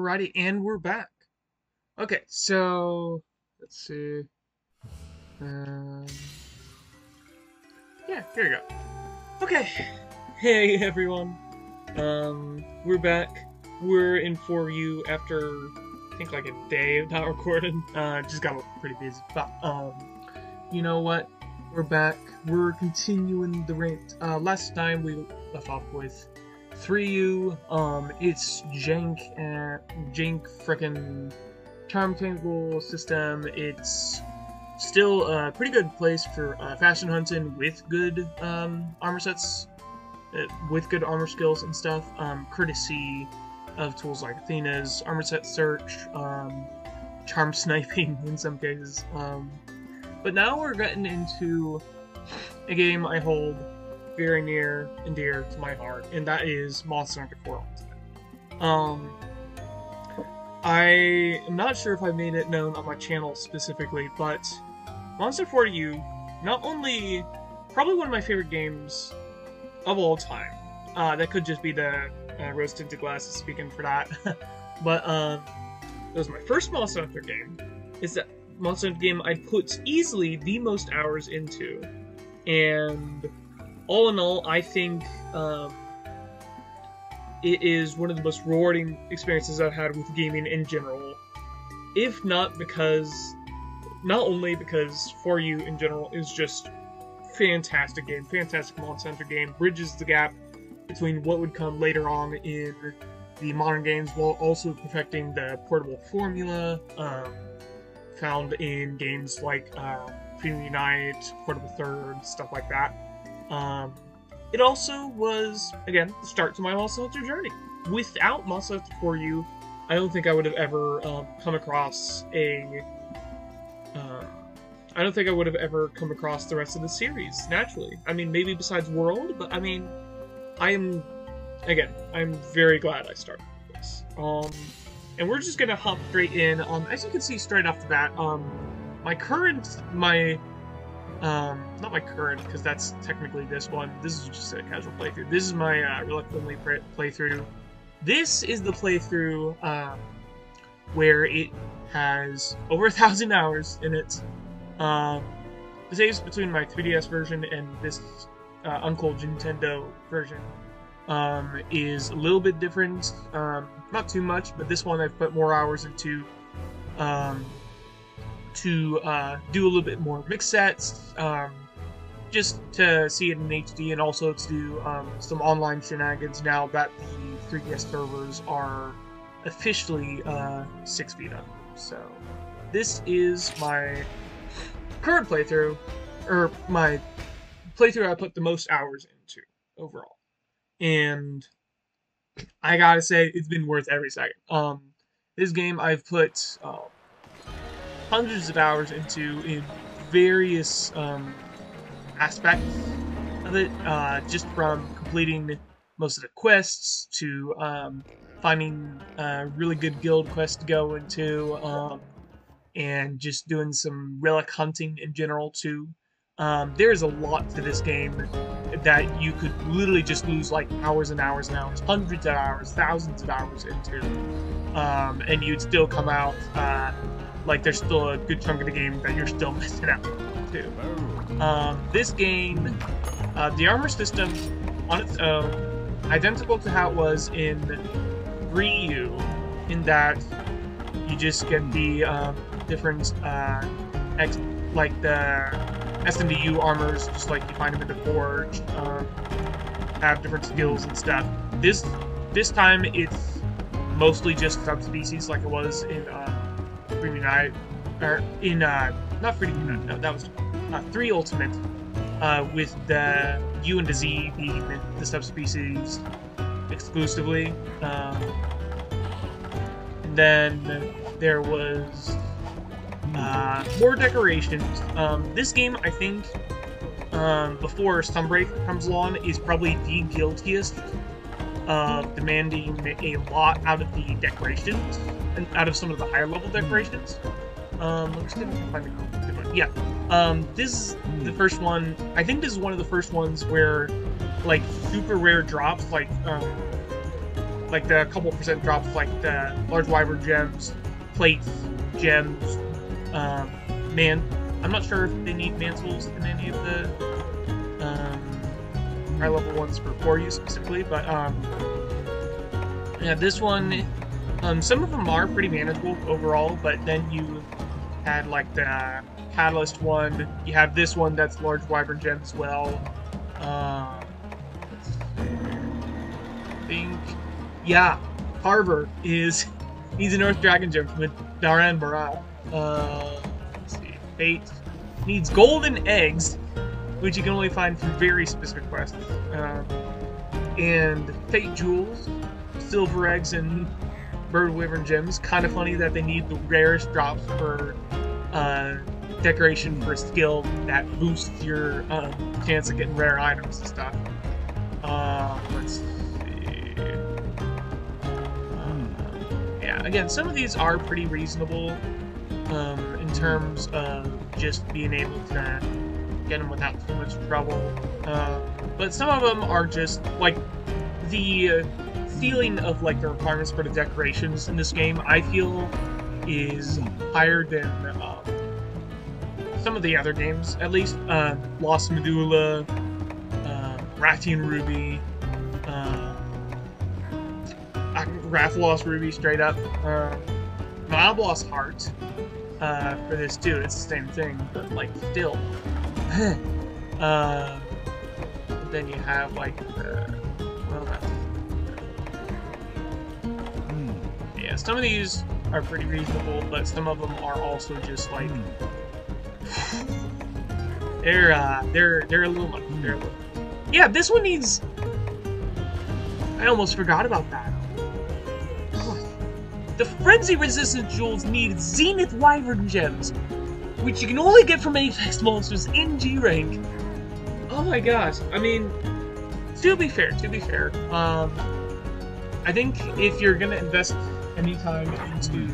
Alrighty, and we're back. Okay, so let's see. Um, yeah, here we go. Okay, hey everyone. We're back. We're in 4U after I think like a day of not recording. Just got pretty busy. But you know what? We're back. We're continuing the rant. Last time we left off with 3U, it's jank frickin' charm tangible system. It's still a pretty good place for fashion hunting with good armor sets, with good armor skills and stuff, courtesy of tools like Athena's armor set search, charm sniping in some cases. But now we're getting into a game I hold very near and dear to my heart, and that is Monster Hunter 4 Ultimate. I am not sure if I made it known on my channel specifically, but Monster 4U, not only probably one of my favorite games of all time. That could just be the rose-tinted glasses speaking for that. But it was my first Monster Hunter game. It's that Monster Hunter game I put easily the most hours into, and all in all, I think it is one of the most rewarding experiences I've had with gaming in general. If not because, not only because 4U in general is just fantastic game, fantastic Monster Hunter game, bridges the gap between what would come later on in the modern games, while also perfecting the portable formula found in games like Premium Unite, Portable Third, stuff like that. It also was, again, the start to my Monster Hunter journey. Without Monster Hunter 4U, I don't think I would have ever come across a... I don't think I would have ever come across the rest of the series, naturally. I mean, maybe besides World, but I mean, I'm very glad I started with this. And we're just gonna hop straight in. As you can see straight off the bat, not my current, because that's technically this one. This is just a casual playthrough. This is my Relic-only playthrough. This is the playthrough where it has over 1,000 hours in it. The saves between my 3DS version and this Uncle Nintendo version is a little bit different. Not too much, but this one I've put more hours into to do a little bit more mix sets, just to see it in HD, and also to do some online shenanigans now that the 3DS servers are officially 6 feet under. So this is my current playthrough, or my playthrough I put the most hours into overall, and I gotta say it's been worth every second. This game I've put hundreds of hours into in various aspects of it, just from completing most of the quests to finding a really good guild quest to go into, and just doing some relic hunting in general too. There's a lot to this game that you could literally just lose like hours and hours and hours, hundreds of hours, thousands of hours into, and you'd still come out like there's still a good chunk of the game that you're still missing out too. This game, the armor system on its own, identical to how it was in 3U, in that you just get the different like the SMDU armors, just like you find them in the Forge, have different skills and stuff. This time it's mostly just subspecies, like it was in Premium Unite, or in not Premium Unite, no, that was 3 Ultimate, with the U and the Z being the subspecies exclusively. And then there was more decorations. This game, I think, before Sunbreak comes along, is probably the guiltiest of demanding a lot out of the decorations, and out of some of the higher level decorations. Let's see if I can find a good one. Yeah. This is the first one. I think this is one of the first ones where, like, super rare drops, like, like the couple percent drops, like the large wyvern gems, plates, gems, I'm not sure if they need mantles in any of the high level ones for 4U specifically, but yeah, this one, some of them are pretty manageable overall, but then you had like the catalyst one, you have this one that's large wyvern gem as well. Let's see. I think, yeah, Carver needs a North Dragon gem from the Dundorma. Let's see, Fate needs golden eggs, which you can only find through very specific quests, and Fate jewels, silver eggs, and bird wyvern gems. Kind of funny that they need the rarest drops for decoration for skill that boosts your chance of getting rare items and stuff. Let's see. Yeah, again, some of these are pretty reasonable in terms of just being able to get them without too much trouble. But some of them are just like the feeling of like the requirements for the decorations in this game, I feel, is higher than some of the other games, at least. Lost Medulla, Rathian Ruby, Rathalos Ruby, straight up. Malblos Heart for this too. It's the same thing, but like still. Then you have like yeah, some of these are pretty reasonable, but some of them are also just like they're a little much. Yeah, this one needs. I almost forgot about that. The Frenzy Resistant Jewels need Zenith Wyvern Gems, which you can only get from Apex monsters in G rank. Oh my gosh! I mean, to be fair, I think if you're gonna invest any time into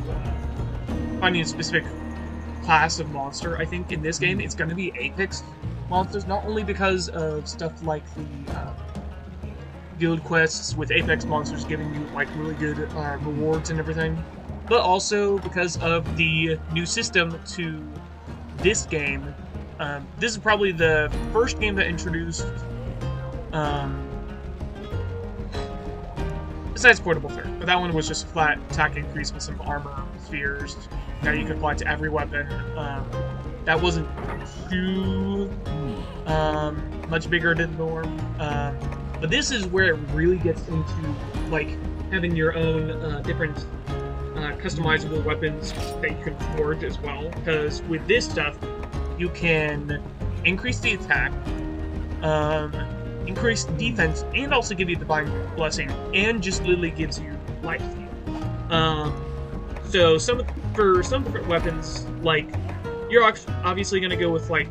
finding a specific class of monster, I think in this game it's gonna be Apex monsters, not only because of stuff like the guild quests with Apex monsters giving you like really good rewards and everything, but also because of the new system to this game. This is probably the first game that introduced, besides Portable Threat, but that one was just a flat attack increase with some armor spheres that you could apply to every weapon. That wasn't too much bigger than the norm. But this is where it really gets into like having your own different customizable weapons that you can forge as well. Because with this stuff, you can increase the attack, increase the defense, and also give you Divine Blessing, and just literally gives you life steal. So for some different weapons, like you're obviously going to go with like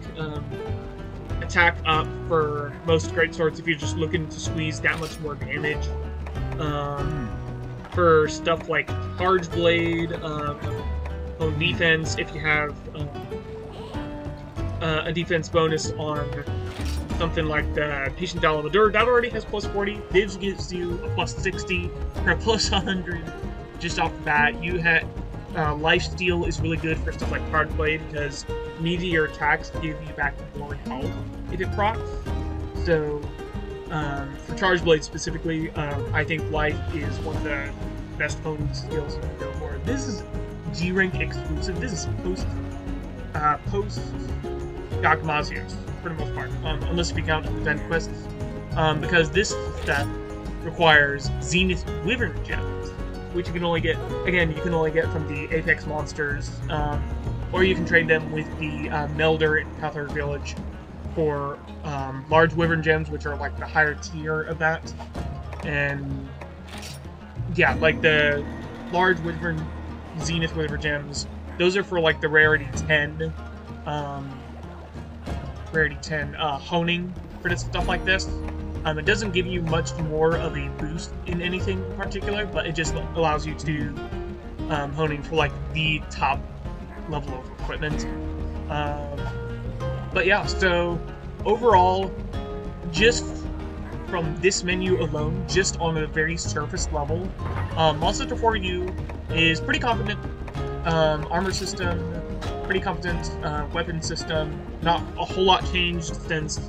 attack up for most great swords if you're just looking to squeeze that much more damage. For stuff like Charge Blade, on defense, if you have a defense bonus on something like the Patient Dalamadur, that already has plus 40. This gives you a plus 60 or a plus 100 just off the bat. You had Lifesteal is really good for stuff like Charge Blade because meteor attacks give you back more health if it procs. So for Charge Blade specifically, I think Life is one of the best honing skills you can go for. This is G rank exclusive. This is post Gakamazios for the most part, unless if you count event quests, because this stuff requires Zenith Wyvern Gems, which you can only get, again, you can only get from the Apex monsters, or you can trade them with the Melder in Cathar Village for large Wyvern Gems, which are like the higher tier of that. And yeah, like the large Wyvern, Zenith Wyvern Gems, those are for like the rarity 10, honing for this stuff like this. It doesn't give you much more of a boost in anything in particular, but it just allows you to honing for like the top level of equipment. But yeah, so overall, just from this menu alone, just on a very surface level, Monster Hunter 4U is pretty competent. Armor system, pretty competent. Weapon system, not a whole lot changed since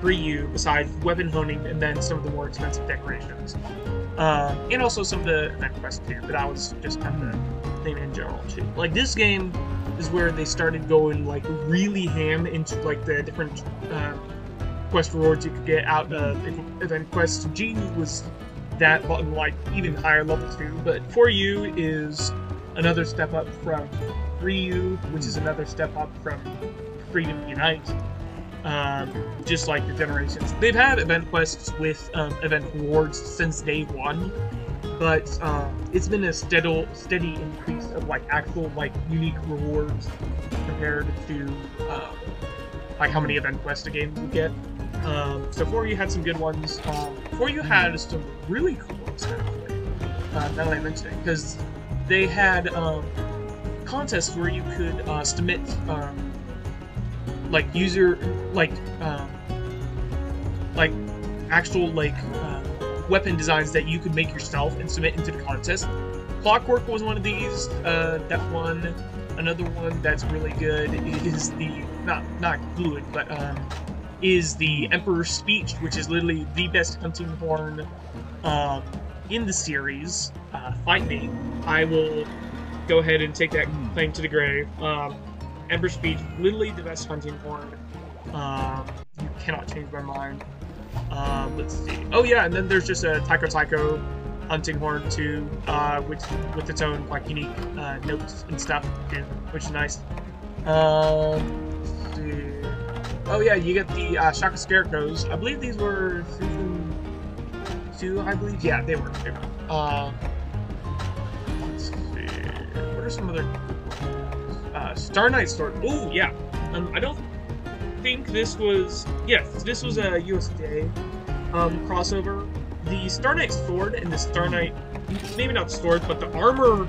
3U, besides weapon honing and then some of the more expensive decorations. And also some of the event quests too, but that was just kind of the thing in general too. Like, this game is where they started going like really ham into like the different quest rewards you could get out of event quests. G was that, but like even higher level too. But 4U is another step up from 3U, which is another step up from Freedom Unite. Just like the generations. They've had event quests with event rewards since day one, but it's been a steady increase of like actual like unique rewards compared to like how many event quests a game would get. So 4U had some good ones. 4U had some really cool ones actually. Now that I mention it, because they had contests where you could submit like user like actual like weapon designs that you could make yourself and submit into the contest. Clockwork was one of these that won. Another one that's really good is the not fluid, but is the Emperor's Speech, which is literally the best hunting horn in the series. Fight me. I will go ahead and take that claim to the grave. Emperor's Speech, literally the best hunting horn. You cannot change my mind. Let's see. Oh yeah, and then there's just a Taiko hunting horn too, which with its own like unique notes and stuff too, which is nice. Let's see. Oh yeah, you get the Shaka Scarecrows. I believe these were season 2, I believe. Yeah, they were. Let's see. What are some other Star Knight Sword? Oh yeah. I don't think this was. Yes, this was a USJ crossover. The Star Knight Sword and the Star Knight, maybe not sword, but the armor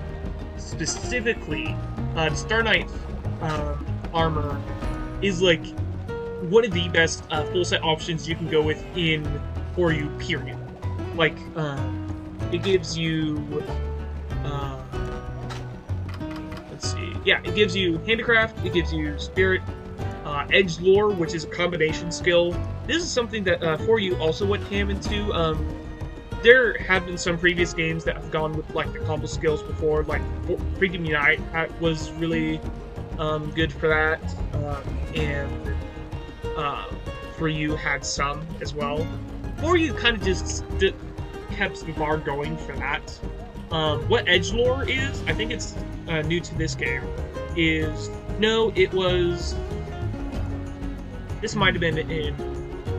specifically, the Star Knight armor is like one of the best full set options you can go with in 4U, period. Like, it gives you, let's see, yeah, it gives you handicraft, it gives you spirit, edge lore, which is a combination skill. This is something that 4U also went ham into. There have been some previous games that have gone with like the combo skills before, like Freedom Unite was really good for that, and 4U had some as well. 4U kind of just kept the bar going for that. What edgelore is, I think it's new to this game, is, no, it was, this might have been in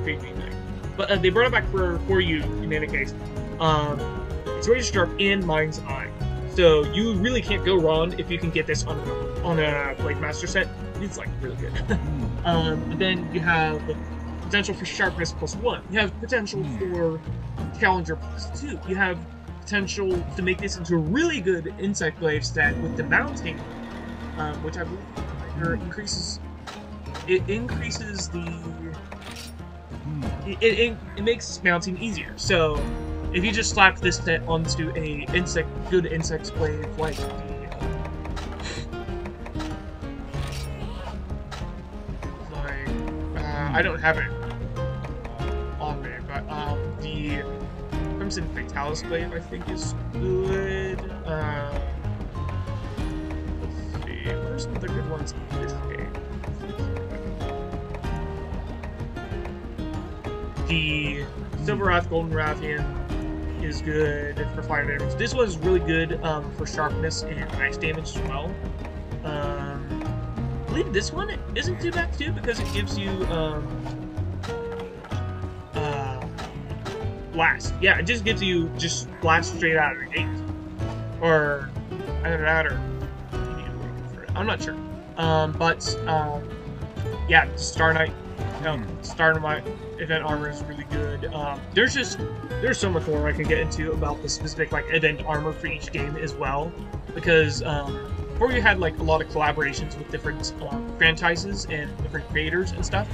Freedom Unite, but they brought it back for 4U in any case. It's Razor Sharp and Mind's Eye, so you really can't go wrong if you can get this on a like master set. It's like really good. And then you have potential for sharpness +1. You have potential for challenger +2. You have potential to make this into a really good insect glaive set with the mounting, which I believe increases. It increases the. It makes mounting easier. So if you just slap this set onto a good insect glaive like the I don't have it on me, but the Crimson Fatalis glaive I think is good. Let's see, what are some of the good ones in this game? The Silver Wrath, Golden Rathian is good for fire damage. This one's really good for sharpness and ice damage as well. I believe this one isn't too bad too, because it gives you blast. Yeah, it just gives you just blast straight out of the gate, or either that or I'm not sure. Yeah, Star Knight. Star Knight event armor is really good. There's so much more I can get into about the specific like event armor for each game as well, because before you had like a lot of collaborations with different franchises and different creators and stuff,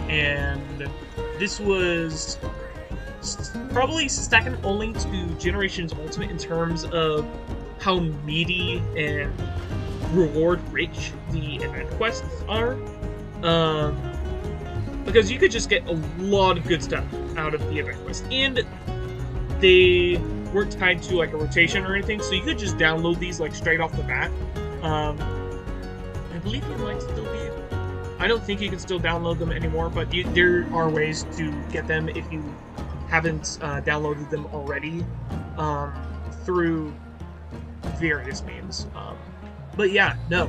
and this was probably second only to Generations Ultimate in terms of how meaty and reward-rich the event quests are. Because you could just get a lot of good stuff out of the event quest, and they weren't tied to like a rotation or anything, so you could just download these like straight off the bat. I believe you might still be. I don't think you can still download them anymore, but there are ways to get them if you haven't downloaded them already through various means. But yeah, no.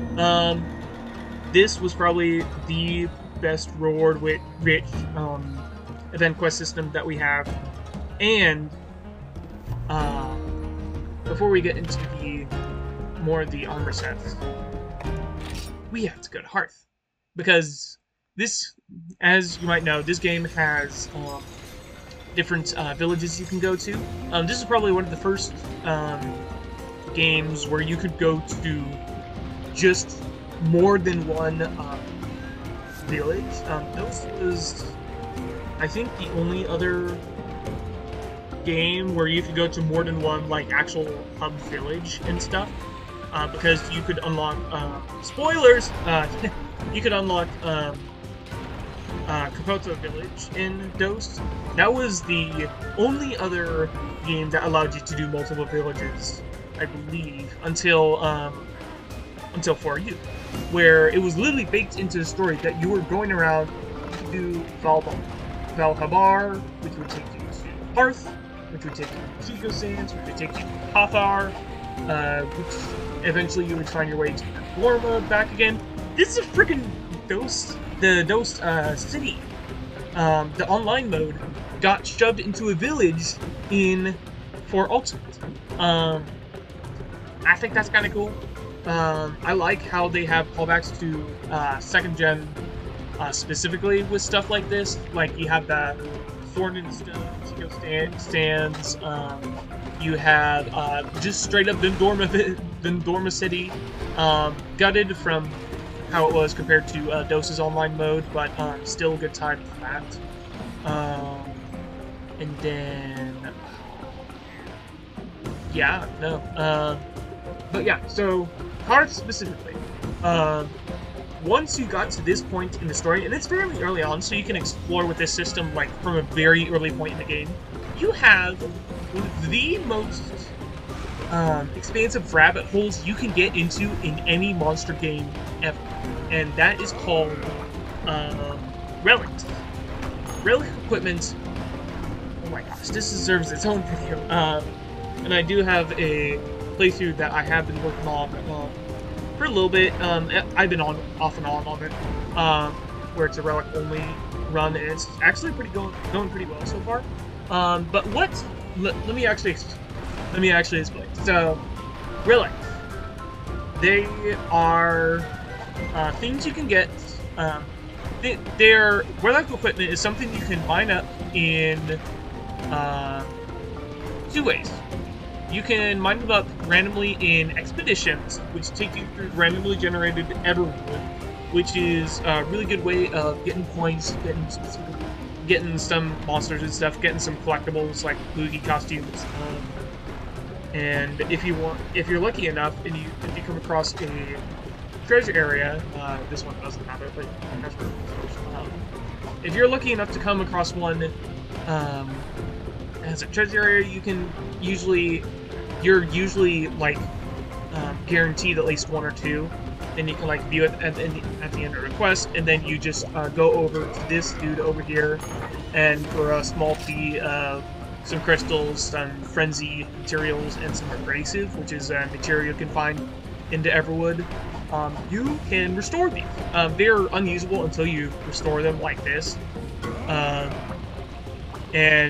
This was probably the best reward-rich event quest system that we have. And before we get into more of the armor sets, we have to go to Harth. Because this, as you might know, this game has different villages you can go to. This is probably one of the first games where you could go to just more than one village. This was, I think, the only other game where you could go to more than one like actual hub village and stuff, because you could unlock spoilers. You could unlock Cathar village in DOS. That was the only other game that allowed you to do multiple villages, I believe, until 4U, where it was literally baked into the story that you were going around to do Val Habar, which would take you to Harth, which would take you to Cheeko Sands, which would take you to Cathar, which eventually you would find your way to Dundorma back again. This is a freaking DOS, the DOS city. The online mode got shoved into a village in 4 Ultimate. I think that's kind of cool. I like how they have callbacks to 2nd gen specifically with stuff like this. Like you have the Thorn and Stone, Cheeko Sands. You have just straight up Dundorma City, gutted from how it was compared to DOS's online mode, but still a good time for that. And then, yeah, no. But yeah, so Harth specifically. Once you got to this point in the story, and it's fairly early on, so you can explore with this system like from a very early point in the game, you have one of the most expansive rabbit holes you can get into in any monster game ever, and that is called Relic. Relic equipment. Oh my gosh, this deserves its own video. And I do have a playthrough that I have been working on for a little bit. I've been off and on it, where it's a Relic only run, and it's actually going pretty well so far. But let me actually explain. So, Relic, they are things you can get. Their Relic equipment is something you can line up in 2 ways. You can mine them up randomly in expeditions, which take you through randomly generated Everwood, which is a really good way of getting points, getting some monsters and stuff, getting some collectibles like boogie costumes. And if you're lucky enough, and if you come across a treasure area, this one doesn't have it, but that's where if you're lucky enough to come across one as a treasure area, you're usually like guaranteed at least 1 or 2. Then you can like view it at the end of the quest, and then you just go over to this dude over here, and for a small fee of some crystals, some frenzy materials, and some abrasive, which is a material you can find into Everwood, you can restore these. They're unusable until you restore them like this. And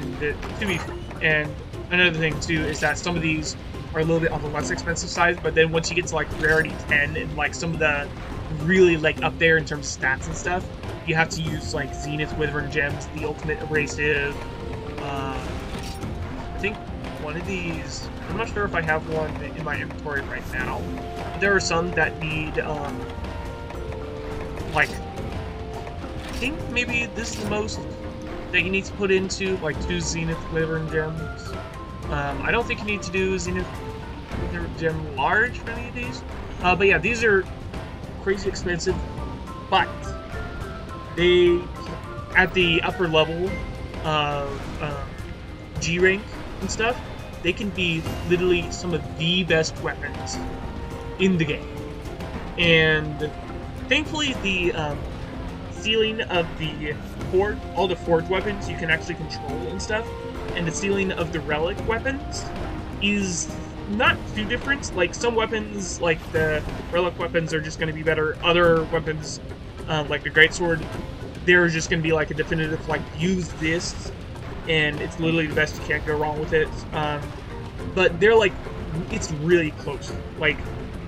another thing too is that some of these are a little bit on the less expensive side, but then once you get to like rarity 10 and like some of the really like up there in terms of stats and stuff, you have to use like Zenith Wyvern Gems, the ultimate abrasive. I think one of these, I'm not sure if I have one in my inventory right now. There are some that need like, I think maybe this is the most that you need to put into, like 2 Zenith Withering Gems. I don't think you need to do Zenith Withering Gem large for any of these. But yeah, these are crazy expensive, but they, at the upper level of G rank and stuff, they can be literally some of the best weapons in the game. And thankfully, the ceiling of the all the forge weapons you can actually control and stuff, and the ceiling of the relic weapons is not too different. Like, some weapons, like the relic weapons, are just going to be better. Other weapons, like the greatsword, they're just going to be like a definitive, like, use this, and it's literally the best. You can't go wrong with it. But they're like, it's really close. Like,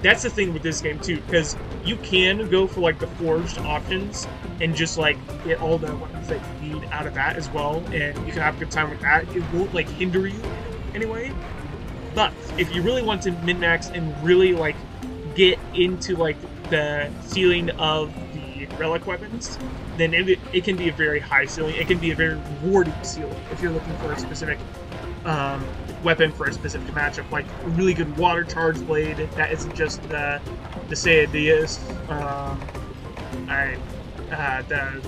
that's the thing with this game too, because you can go for like the forged options and just like get all the weapons that you need out of that as well, and you can have a good time with that. It won't like hinder you anyway. But if you really want to min-max and really like get into like the ceiling of the relic weapons, then it can be a very high ceiling. It can be a very rewarding ceiling if you're looking for a specific weapon for a specific matchup, like a really good water charge blade that isn't just the Seadeus, the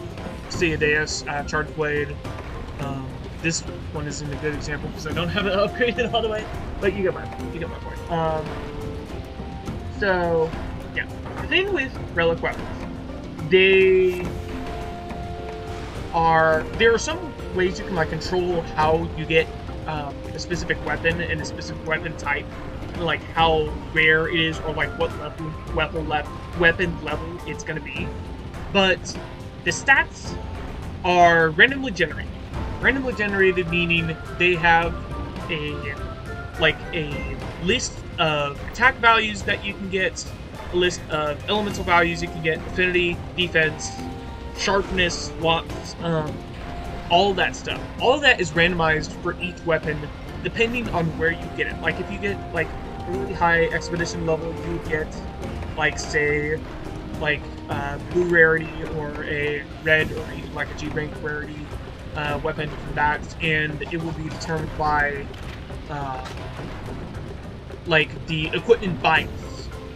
Seadeus charge blade. This one isn't a good example because I don't have it upgraded all the way, but you get my point. So yeah, the thing with relic weapons, there are some ways you can like control how you get a specific weapon and a specific weapon type, like how rare it is or like what weapon level it's going to be. But the stats are randomly generated. Randomly generated meaning they have a list of attack values that you can get, a list of elemental values you can get, affinity, defense, sharpness, lots, all that stuff. All of that is randomized for each weapon, depending on where you get it. Like, if you get, like, a really high expedition level, you get, like, say, like, blue rarity, or a red, or even, like, a G-rank rarity weapon from that, and it will be determined by, like, the equipment bias.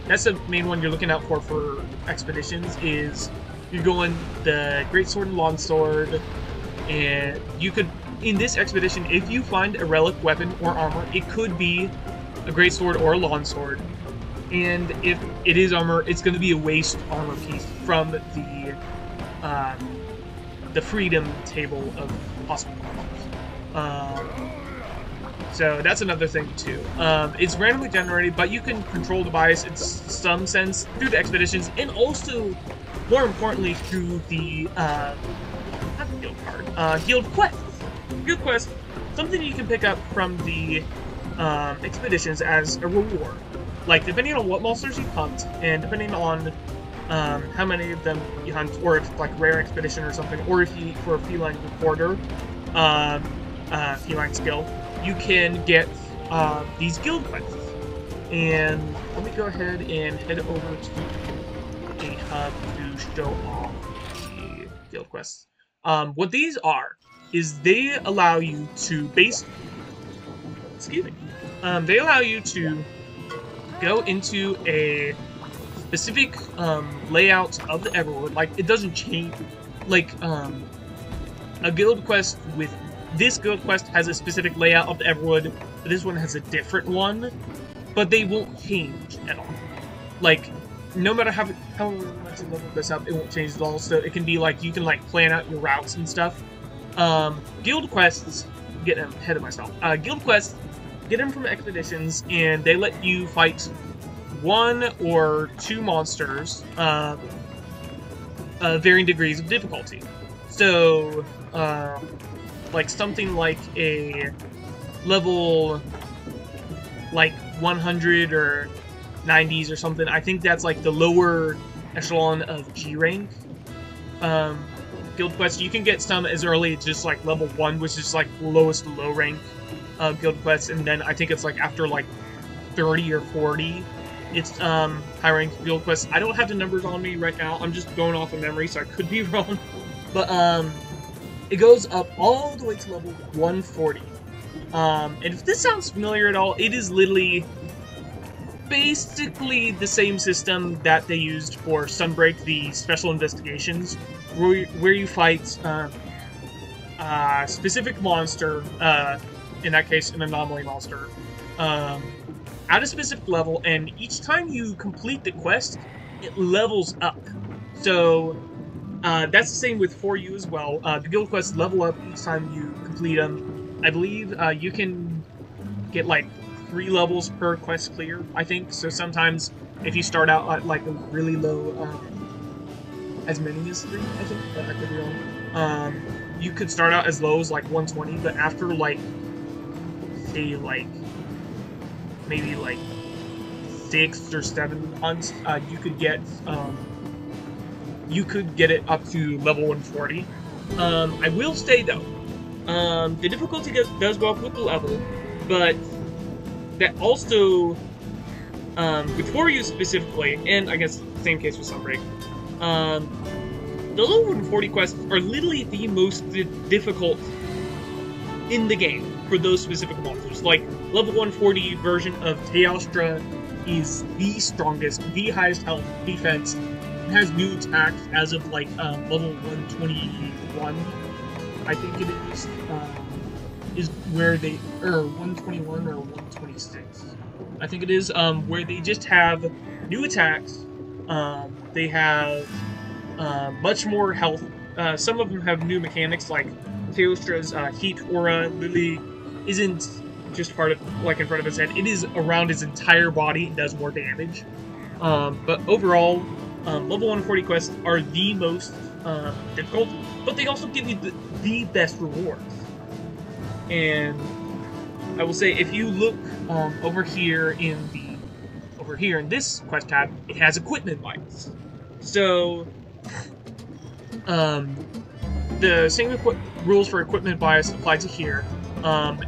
That's the main one you're looking out for expeditions, is you're going the greatsword and longsword. And you could, in this expedition, if you find a relic weapon or armor, it could be a greatsword or a longsword. And if it is armor, it's going to be a waste armor piece from the freedom table of possible armors. So that's another thing too. It's randomly generated, but you can control the bias in some sense through the expeditions, and also, more importantly, through the guild card. Guild quests. Guild quests, something you can pick up from the expeditions as a reward. Like, depending on what monsters you hunt, and depending on how many of them you hunt, or if like rare expedition or something, or if you for a feline reporter, feline skill, you can get these guild quests. And let me go ahead and head over to a hub to show off the guild quests. What these are is they allow you to they allow you to go into a specific layout of the Everwood. Like, it doesn't change. Like, a guild quest with this guild quest has a specific layout of the Everwood, but this one has a different one, but they won't change at all. Like, no matter how much you level this up, it won't change at all. So it can be like, you can like plan out your routes and stuff. Guild quests, get them ahead of myself. Guild quests, get them from expeditions, and they let you fight 1 or 2 monsters, varying degrees of difficulty. So, like something like a level like 100 or 90s or something. I think that's like the lower echelon of G rank guild quests. You can get some as early as just like level 1, which is like lowest low rank guild quests, and then I think it's like after like 30 or 40 it's high rank guild quests. I don't have the numbers on me right now, I'm just going off of memory, so I could be wrong, but it goes up all the way to level 140. And if this sounds familiar at all, it is literally basically the same system that they used for Sunbreak, the special investigations, where you fight a specific monster, in that case an anomaly monster, at a specific level, and each time you complete the quest, it levels up. So that's the same with 4U as well. The guild quests level up each time you complete them. I believe you can get like 3 levels per quest clear, I think. So sometimes if you start out at like a really low, as many as 3, I think, but I could be wrong. You could start out as low as like 120, but after like, say like, maybe like 6 or 7 hunts, you could get it up to level 140. I will say though, the difficulty does go up with the level, but that also, with 4U specifically, and I guess same case with Sunbreak, the level 140 quests are literally the most difficult in the game for those specific monsters. Like, level 140 version of Teostra is the strongest, the highest health, defense. It has new attacks as of like level 121, I think it is where they, or 121 or 126, I think it is, where they just have new attacks. They have much more health. Some of them have new mechanics, like Teostra's Heat Aura literally isn't just part of, like, in front of his head. It is around his entire body and does more damage. But overall, level 140 quests are the most difficult, but they also give you the best rewards. And I will say, if you look over here in this quest tab, it has equipment bites. So the same rules for equipment bias apply to here.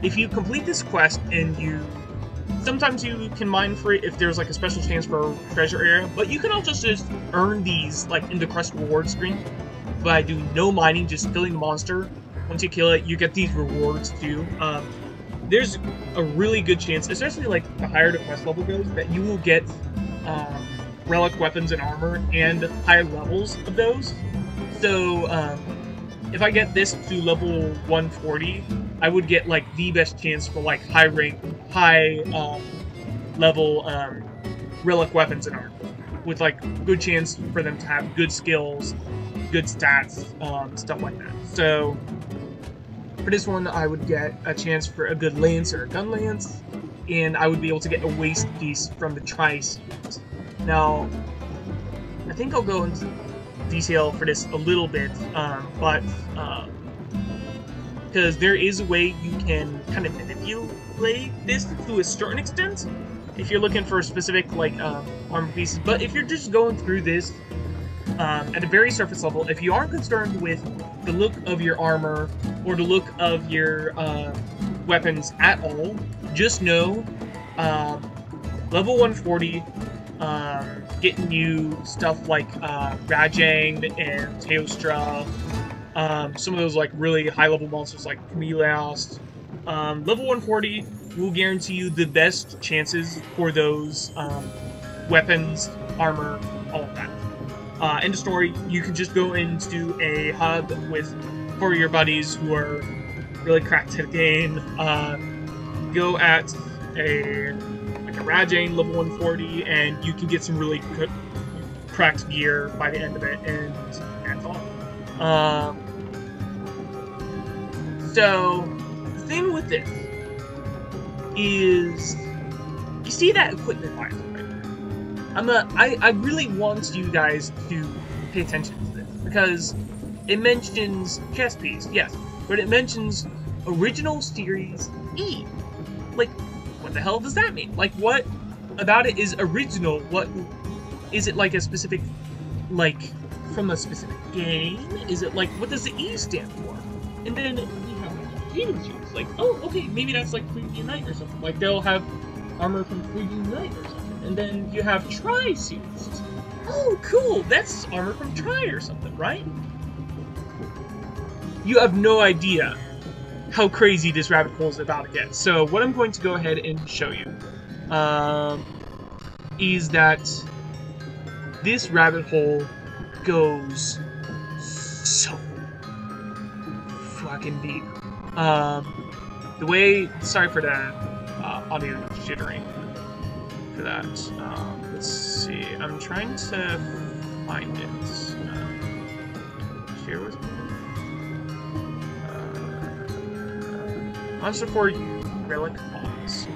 If you complete this quest and sometimes you can mine for it if there's like a special chance for a treasure area, but you can also just earn these like in the quest reward screen by doing no mining, just killing the monster. Once you kill it, you get these rewards too. There's a really good chance, especially like the higher the quest level goes, that you will get relic weapons and armor and higher levels of those. So if I get this to level 140, I would get like the best chance for like high level relic weapons and armor, with like good chance for them to have good skills, good stats, stuff like that. So for this one, I would get a chance for a good lance or a gun lance, and I would be able to get a waist piece from the tri-suit. Now, I think I'll go into detail for this a little bit, but because there is a way you can kind of manipulate this to a certain extent if you're looking for specific like armor pieces. But if you're just going through this at a very surface level, if you aren't concerned with the look of your armor or the look of your weapons at all, just know level 140 getting you stuff like Rajang and Teostra, some of those like really high level monsters like Camilleos. Level 140 will guarantee you the best chances for those weapons, armor, all of that. End of story. You can just go into a hub for your buddies who are really cracked at the game. Go at a Rajang level 140, and you can get some really good cracked gear by the end of it, and that's all. So the thing with this is, you see that equipment bias right there? I really want you guys to pay attention to this, because it mentions chest piece, yes, but it mentions original series E. Like, what the hell does that mean? Like, what about it is original? What is it, like a specific, like, from a specific game? Is it like, what does the E stand for? And then you have gaming shoes. Like, oh, okay, maybe that's like 3D Knight or something. Like, they'll have armor from 3D Knight or something. And then you have Tri suits. Oh, cool, that's armor from Tri or something, right? you have no idea how crazy this rabbit hole is about to get. So what I'm going to go ahead and show you is that this rabbit hole goes so fucking deep. The way, sorry for the audio jittering for that. Let's see, I'm trying to find it. Share with me. MH4U, Relic Bonds.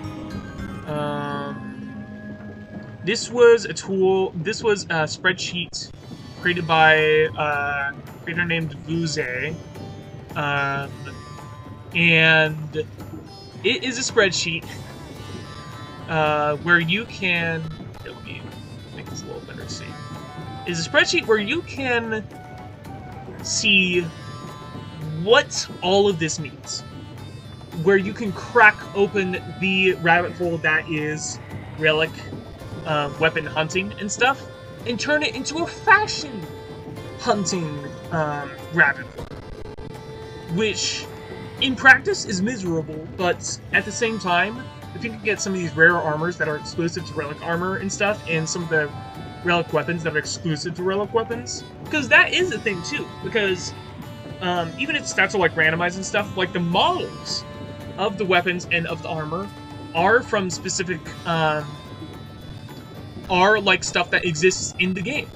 This was a tool, this was a spreadsheet created by a creator named Vuze. And it is a spreadsheet where you can, here, let me make this a little better to see. It's a spreadsheet where you can see what all of this means. Where you can crack open the rabbit hole that is Relic weapon hunting and stuff, and turn it into a fashion hunting rabbit hole. Which, in practice, is miserable, but at the same time, if you can get some of these rare armors that are exclusive to Relic armor and stuff, and some of the Relic weapons that are exclusive to Relic weapons, because that is a thing too, because even if stats are like randomized and stuff, like the models of the weapons and of the armor are from specific, are like stuff that exists in the game.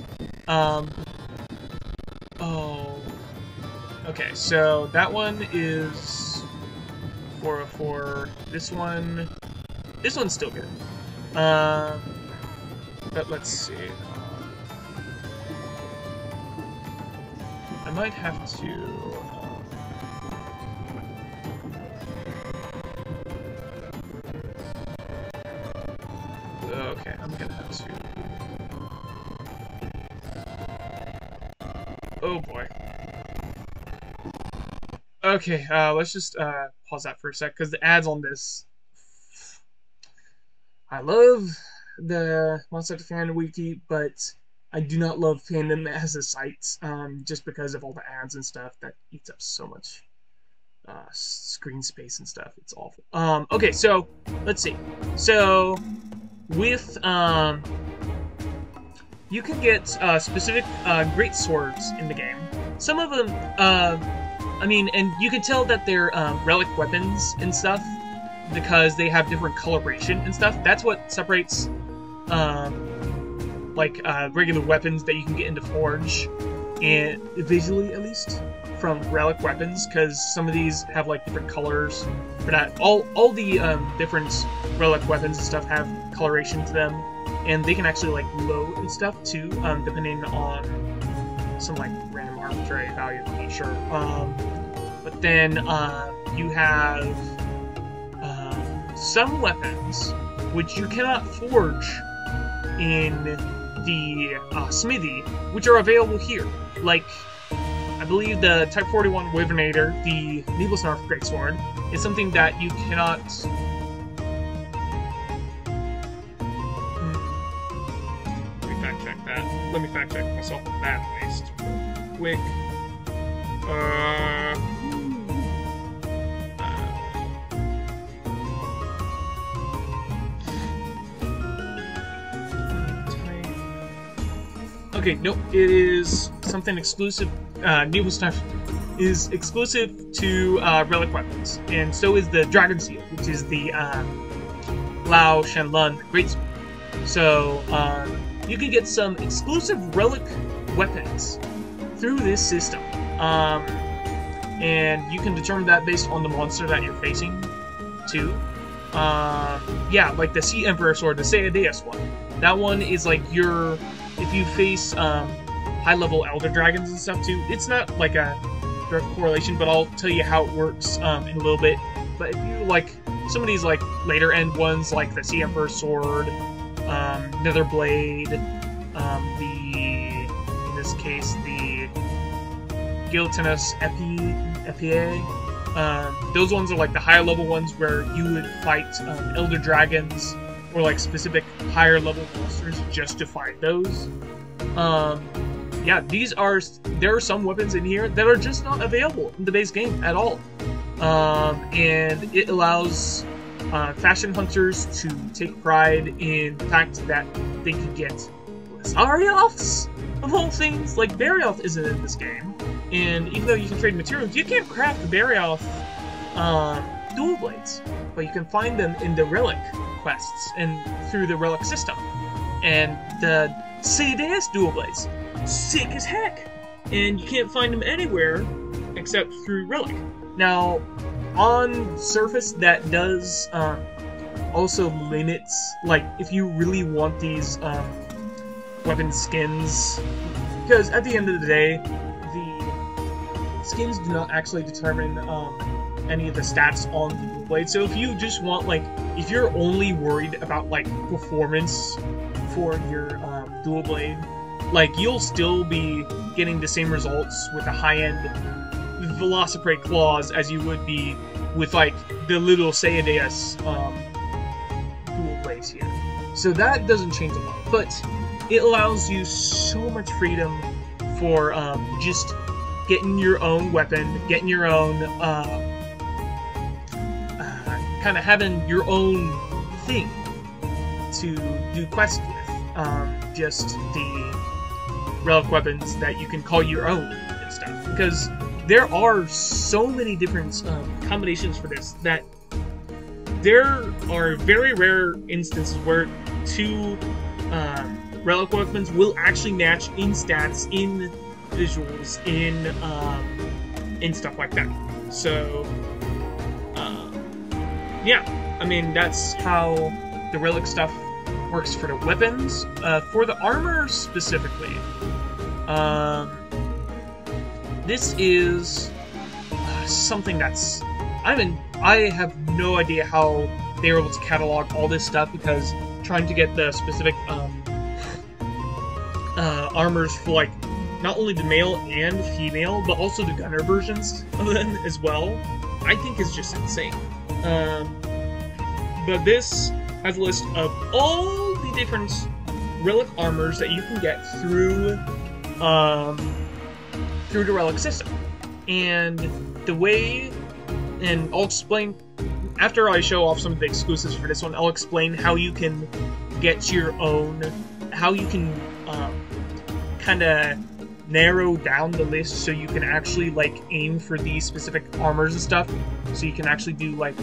Okay, so that one is 404. This one's still good. But let's see. I might have to. Okay, I'm gonna have to. Oh boy. Okay, let's just pause that for a sec, because the ads on this. I love the Monster Fan Wiki, but I do not love fandom as a site, just because of all the ads and stuff that eats up so much screen space and stuff. It's awful. Okay, so let's see. So with you can get specific great swords in the game. Some of them, I mean, and you can tell that they're relic weapons and stuff because they have different coloration and stuff. That's what separates regular weapons that you can get into Forge, and visually at least, from relic weapons, because some of these have like different colors for that. All the different relic weapons and stuff have coloration to them, and they can actually like glow and stuff too, depending on some like random arbitrary value, I'm not sure. But then you have some weapons which you cannot forge in the smithy, which are available here. Like, I believe the Type 41 Wyvernator, the Nebulsnarf Greatsword, is something that you cannot. Let me fact check that. Let me fact check myself on that at least. Quick. Okay, nope, it is something exclusive. Nebulsnarf is exclusive to relic weapons, and so is the Dragon Seal, which is the Lao Shanlun Greatsword. So you can get some exclusive relic weapons through this system, and you can determine that based on the monster that you're facing, too. Yeah, like the Sea Emperor Sword, the Seadeus one. That one is like your. If you face high-level Elder Dragons and stuff too, it's not like a direct correlation, but I'll tell you how it works in a little bit. But if you like some of these like later end ones, like the Sea Emperor Sword, Nether Blade, in this case the Giltinus Epie, those ones are like the higher level ones where you would fight Elder Dragons or like specific higher level monsters just to fight those. yeah, there are some weapons in here that are just not available in the base game at all. And it allows fashion hunters to take pride in the fact that they can get Arioths, of all things. Like, Barioth isn't in this game, and even though you can trade materials, you can't craft the Barioth dual blades, but you can find them in the Relic quests and through the Relic system. And the CDS dual blades, sick as heck, and you can't find them anywhere except through Relic. Now, on surface, that does also limits, like, if you really want these weapon skins, because at the end of the day, the skins do not actually determine any of the stats on the dual blade. So if you just want, like, if you're only worried about, like, performance for your dual blade, like, you'll still be getting the same results with the high-end Velociprey claws as you would be with, like, the little Seideus dual blades here. So that doesn't change a lot, but it allows you so much freedom for just getting your own weapon, getting your own, kind of having your own thing to do quests with. Just the relic weapons that you can call your own and stuff. Because there are so many different combinations for this that there are very rare instances where two relic weapons will actually match in stats, in visuals, in stuff like that. So, yeah, I mean, that's how the relic stuff works for the weapons. For the armor specifically, this is something that's... I have no idea how they were able to catalog all this stuff, because trying to get the specific armors for, like, not only the male and female, but also the gunner versions of them as well, I think is just insane. But this has a list of all the different relic armors that you can get through the relic system. And the way, and I'll explain, after I show off some of the exclusives for this one, I'll explain how you can get your own, how you can kind of narrow down the list so you can actually, like, aim for these specific armors and stuff, so you can actually do, like,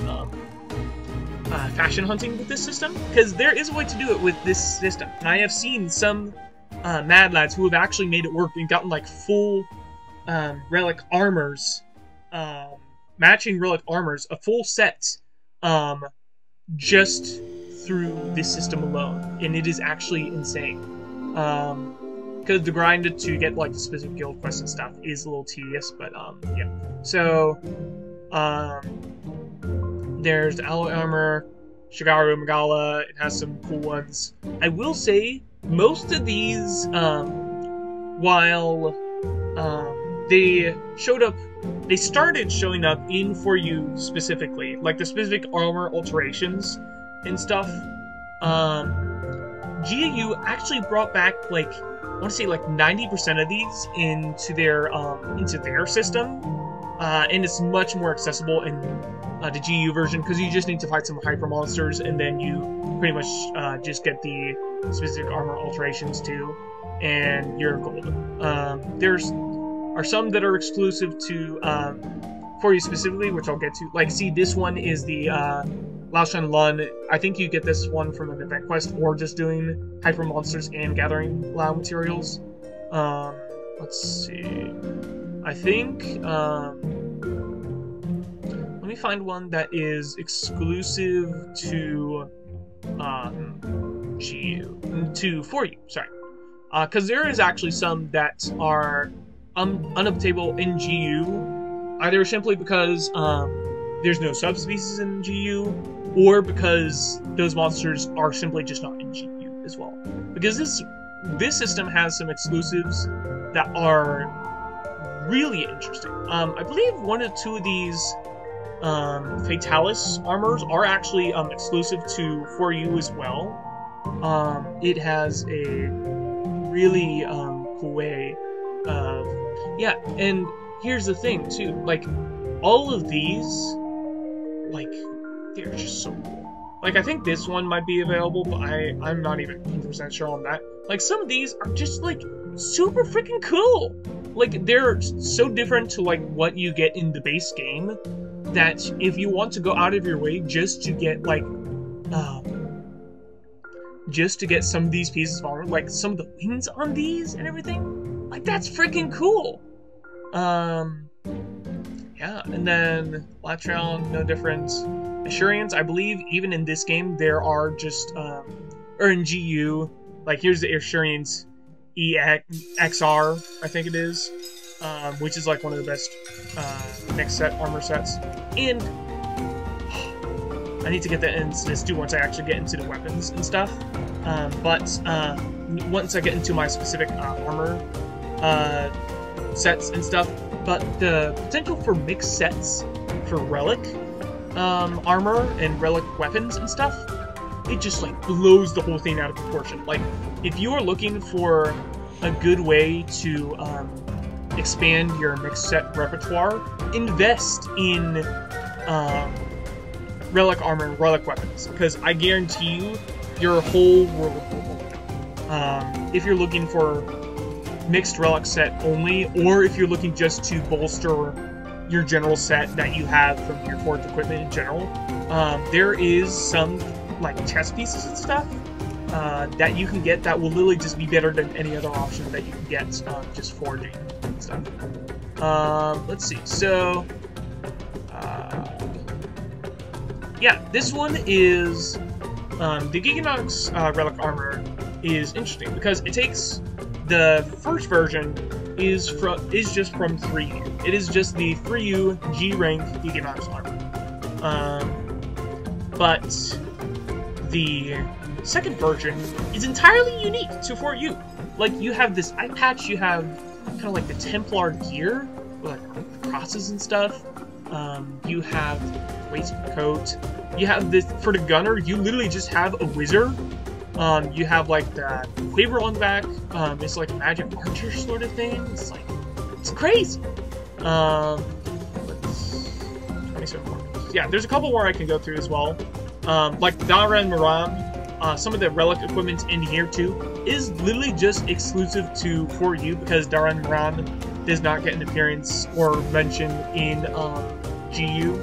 fashion hunting with this system, because there is a way to do it with this system. And I have seen some mad lads who have actually made it work and gotten, like, full relic armors, matching relic armors, a full set, just through this system alone, and it is actually insane. Because the grind to get, like, the specific guild quests and stuff is a little tedious, but yeah. So there's the alloy armor, Shigaru Magala. It has some cool ones. I will say most of these, while they started showing up in 4U specifically, like the specific armor alterations and stuff. GAU actually brought back, like, I want to say, like, 90% of these into their system, and it's much more accessible in the GU version, because you just need to fight some hyper monsters, and then you pretty much just get the specific armor alterations too, and you're golden. Are some that are exclusive to 4U specifically, which I'll get to. Like, see, this one is the Laoshan Lun. I think you get this one from an event quest, or just doing hyper monsters and gathering Lao materials. Let's see. I think let me find one that is exclusive to GU, to 4U. Sorry, because there is actually some that are unobtainable in GU, either simply because there's no subspecies in GU, or because those monsters are simply just not in GU as well. Because this system has some exclusives that are really interesting. I believe one or two of these Fatalis armors are actually exclusive to 4U as well. It has a really cool way Yeah, and here's the thing too, like all of these, like they're just so cool. Like I think this one might be available, but I'm not even 100% sure on that. Like some of these are just like super freaking cool. Like they're so different to like what you get in the base game that if you want to go out of your way just to get like just to get some of these pieces of armor, like some of the wings on these and everything, like that's freaking cool. Yeah, and then Latron, no different. Assyrians, I believe, even in this game, there are just, or in GU, like here's the Assyrians EXR, I think it is, which is like one of the best next set armor sets. And I need to get that into this too once I actually get into the weapons and stuff. But once I get into my specific armor sets and stuff. But the potential for mixed sets for Relic armor and Relic weapons and stuff, it just like blows the whole thing out of proportion. Like if you are looking for a good way to expand your mixed set repertoire, invest in Relic armor and Relic weapons, because I guarantee you your whole world will open up. If you're looking for mixed Relic set only, or if you're looking just to bolster your general set that you have from your forged equipment in general, there is some like chest pieces and stuff that you can get that will literally just be better than any other option that you can get just forging and stuff. Let's see, so yeah, this one is the Giganox Relic armor is interesting because it takes the first version is just from 3U. It is just the 3U G rank Giganox armor. But the second version is entirely unique to 4U. Like you have this eye patch, you have kind of like the Templar gear, like crosses and stuff. You have waistcoat. You have this for the gunner. You literally just have a wizard. You have like the quiver on the back. It's like a magic archer sort of thing. It's like, it's crazy. 27 more minutes. Yeah, there's a couple more I can go through as well. Like Daran Maram, some of the Relic equipment in here too is literally just exclusive to 4U because Daran Maram does not get an appearance or mention in GU.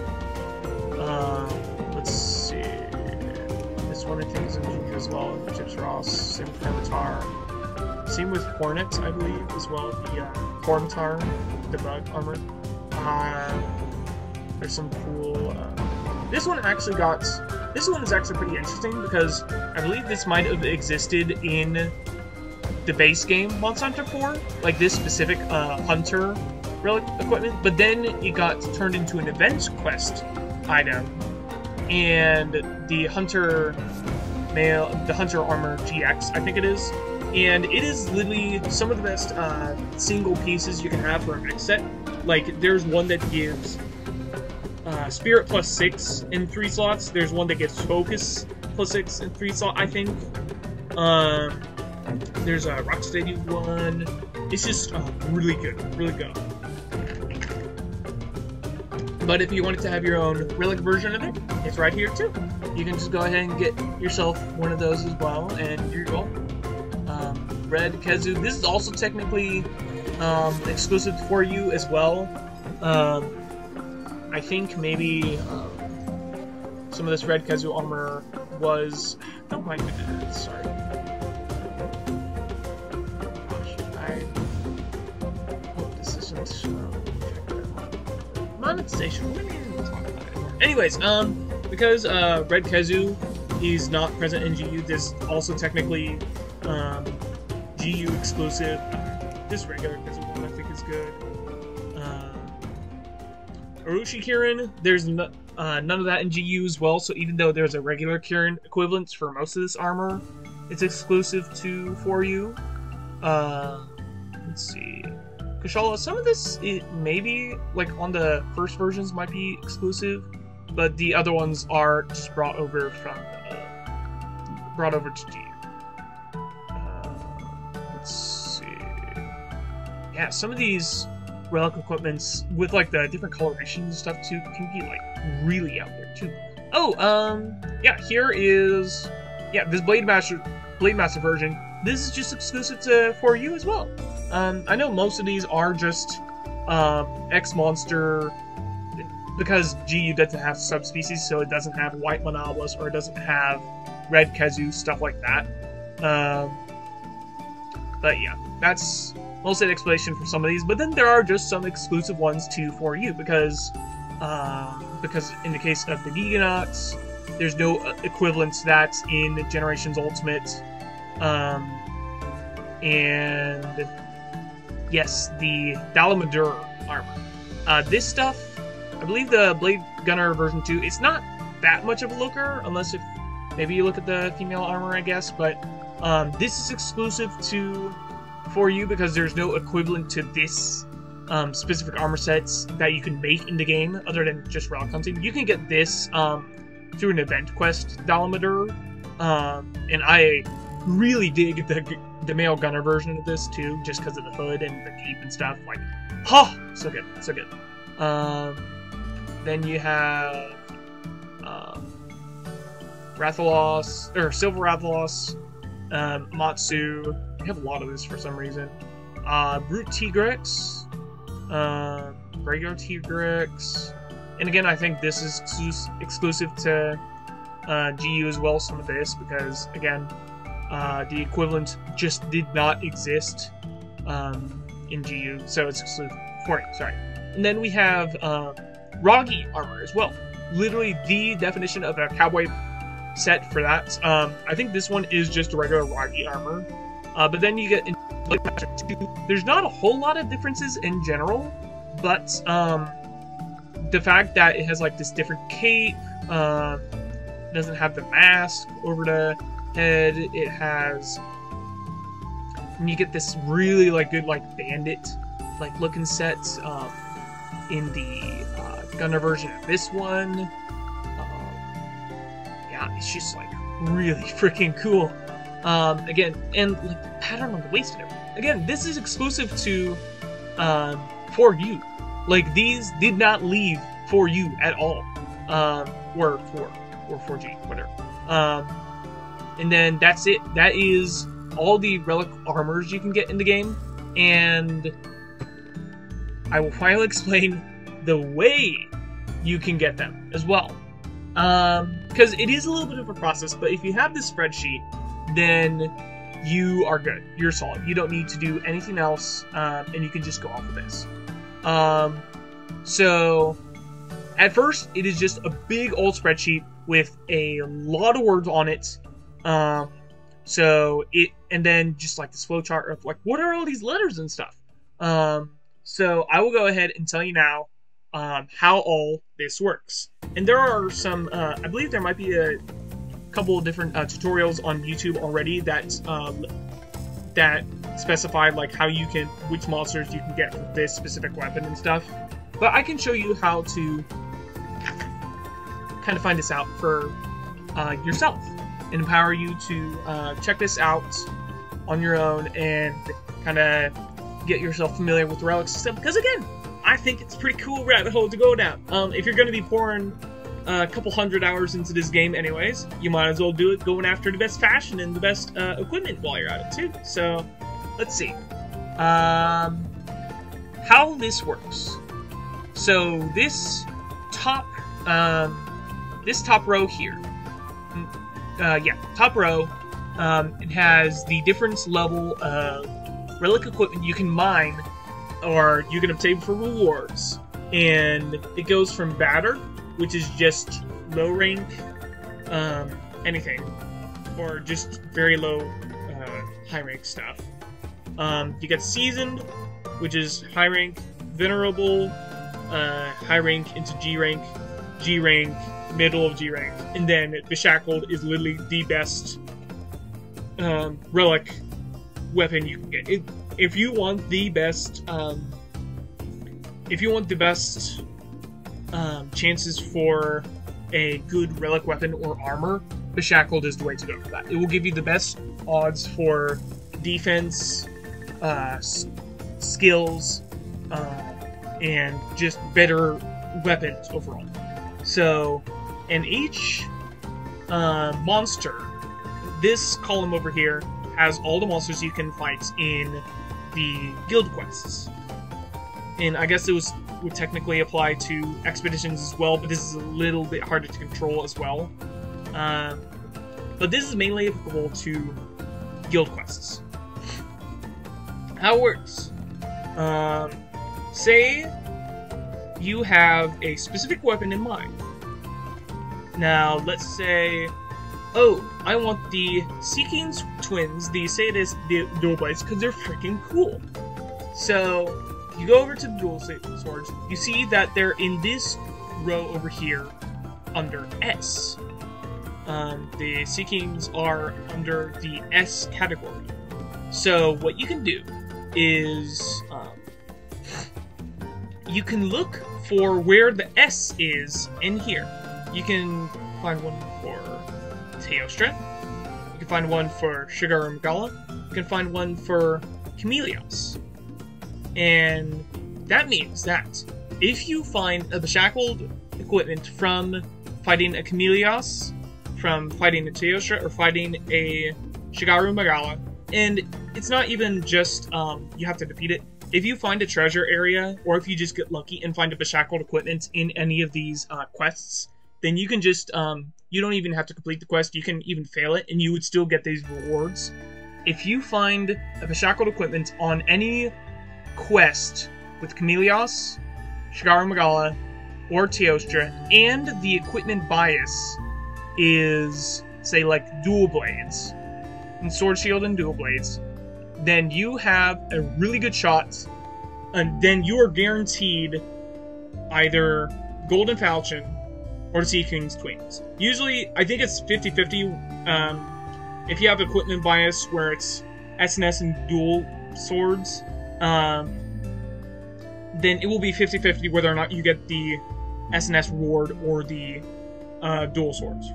Let's see. This one I think is in GU as well. Chips Ross, same with Cathar. Same with Hornet, I believe, as well. The Hornetar, the bug armor. There's some cool. This one is actually pretty interesting because I believe this might have existed in the base game Monster Hunter 4, like this specific Hunter Relic equipment, but then it got turned into an event quest item, and the Hunter Armor GX, I think it is, and it is literally some of the best single pieces you can have for a mix set. Like, there's one that gives Spirit plus 6 in 3 slots. There's one that gives Focus plus 6 in 3 slots, I think. There's a Rocksteady one. It's just really good, really good. But if you wanted to have your own Relic version of it, it's right here too. You can just go ahead and get yourself one of those as well, and here you go. Red Kezu. This is also technically exclusive for you as well. I think maybe some of this Red Kezu armor was... Oh my goodness, sorry. I hope this isn't... monetization. What do you mean talk about it anymore? Anyways, because Red Kezu is not present in GU, this also technically GU exclusive. This regular Kezu one I think is good. Urushi Kirin, there's none of that in GU as well, so even though there's a regular Kirin equivalent for most of this armor, it's exclusive to 4U. Let's see. Kushala, some of this, maybe, like, on the first versions might be exclusive, but the other ones are just brought over to GU. Let's see. yeah, some of these relic equipments with like the different colorations and stuff too can be like really out there too. Oh, yeah, here is this Blade Master version. This is just exclusive to 4U as well. I know most of these are just X Monster, because GU doesn't have subspecies, so it doesn't have White Monobolus or it doesn't have Red Kazoo, stuff like that. But yeah, that's mostly an explanation for some of these. But then there are just some exclusive ones to 4U because in the case of the Giganox, there's no equivalent to that in Generations Ultimate. And yes, the Dalamadur armor. This stuff, I believe the Blade Gunner version 2, it's not that much of a looker, unless if maybe you look at the female armor, I guess, but this is exclusive to 4U because there's no equivalent to this specific armor sets that you can make in the game other than just relic hunting. You can get this through an event quest, Dalamadur, and I really dig the male gunner version of this too, just because of the hood and the cape and stuff. Like, so good, so good. Then you have Rathalos, or Silver Rathalos, Matsu. We have a lot of this for some reason. Brute Tigrex, regular Tigrex, and again, I think this is exclusive to GU as well. Some of this because again, the equivalent just did not exist in GU, so it's exclusive for it. Sorry. And then we have Ragi armor as well. Literally the definition of a cowboy set for that. I think this one is just a regular Ragi armor. But then you get in there's not a whole lot of differences in general, but the fact that it has like this different cape, doesn't have the mask over the head, it has, and you get this really like good like bandit like looking set in the gunner version of this one. Yeah, it's just like really freaking cool. Again, and like the pattern on the waist and everything. Again, this is exclusive to 4U. Like these did not leave 4U at all, or 4G, whatever. And then that's it. That is all the relic armors you can get in the game, and I will finally explain the way you can get them as well. Because it is a little bit of a process, but if you have this spreadsheet, then you are good. You're solid. You don't need to do anything else, and you can just go off of this. So, at first, it is just a big old spreadsheet with a lot of words on it. And then just like this flowchart of like, what are all these letters and stuff? So I will go ahead and tell you now how all this works. And there are some, I believe there might be a couple of different tutorials on YouTube already that that specify like how you can, which monsters you can get from this specific weapon and stuff. But I can show you how to kind of find this out for yourself and empower you to check this out on your own and kind of get yourself familiar with the relic system. Because again, I think it's a pretty cool rabbit hole to go down. If you're going to be pouring a couple 100 hours into this game anyways, you might as well do it going after the best fashion and the best equipment while you're at it too. So let's see how this works. So this top row here, top row, it has the difference level of relic equipment you can mine or you can obtain for rewards, and it goes from battered, which is just low rank anything, or just very low high rank stuff. You get seasoned, which is high rank, venerable, high rank into G rank, middle of G rank, and then Beshackled is literally the best relic weapon you can get. If you want the best, chances for a good relic weapon or armor, Beshackled is the way to go for that. It will give you the best odds for defense, skills, and just better weapons overall. So, and each monster, this column over here, has all the monsters you can fight in the guild quests. And I guess it would technically apply to expeditions as well, but this is a little bit harder to control as well. But this is mainly applicable to guild quests. How it works. Say you have a specific weapon in mind. Now, let's say, oh, I want the Seeking's twins, the Sadist dual blades, because they're freaking cool. So, you go over to the dual swords, you see that they're in this row over here under S. The Seekings are under the S category. So, what you can do is, you can look for where the S is in here. You can find one for Teostra, you can find one for Shigaru Magala, you can find one for Chameleos. And that means that if you find a beshackled equipment from fighting a Chameleos, from fighting a Teostra, or fighting a Shigaru Magala, and it's not even just you have to defeat it. If you find a treasure area, or if you just get lucky and find a beshackled equipment in any of these quests, then you can just, you don't even have to complete the quest, you can even fail it, and you would still get these rewards. If you find a beshackled equipment on any quest with Chameleos, Shigaru Magala, or Teostra, and the equipment bias is, say, like dual blades, and sword shield and dual blades, then you have a really good shot, and then you are guaranteed either Golden Falchion or the Sea King's Twins. Usually, I think it's 50-50. If you have equipment bias where it's SNS and dual swords, then it will be 50-50 whether or not you get the SNS reward or the dual swords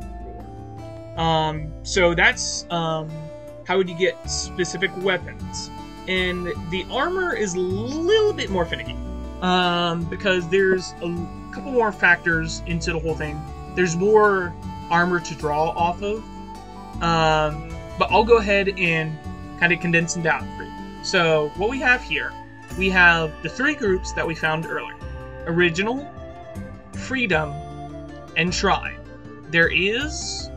reward. So that's how would you get specific weapons. And the armor is a little bit more finicky, because there's a couple more factors into the whole thing. There's more armor to draw off of, but I'll go ahead and kind of condense them down for you. So what we have here, we have the three groups that we found earlier: Original, Freedom, and Try. There is,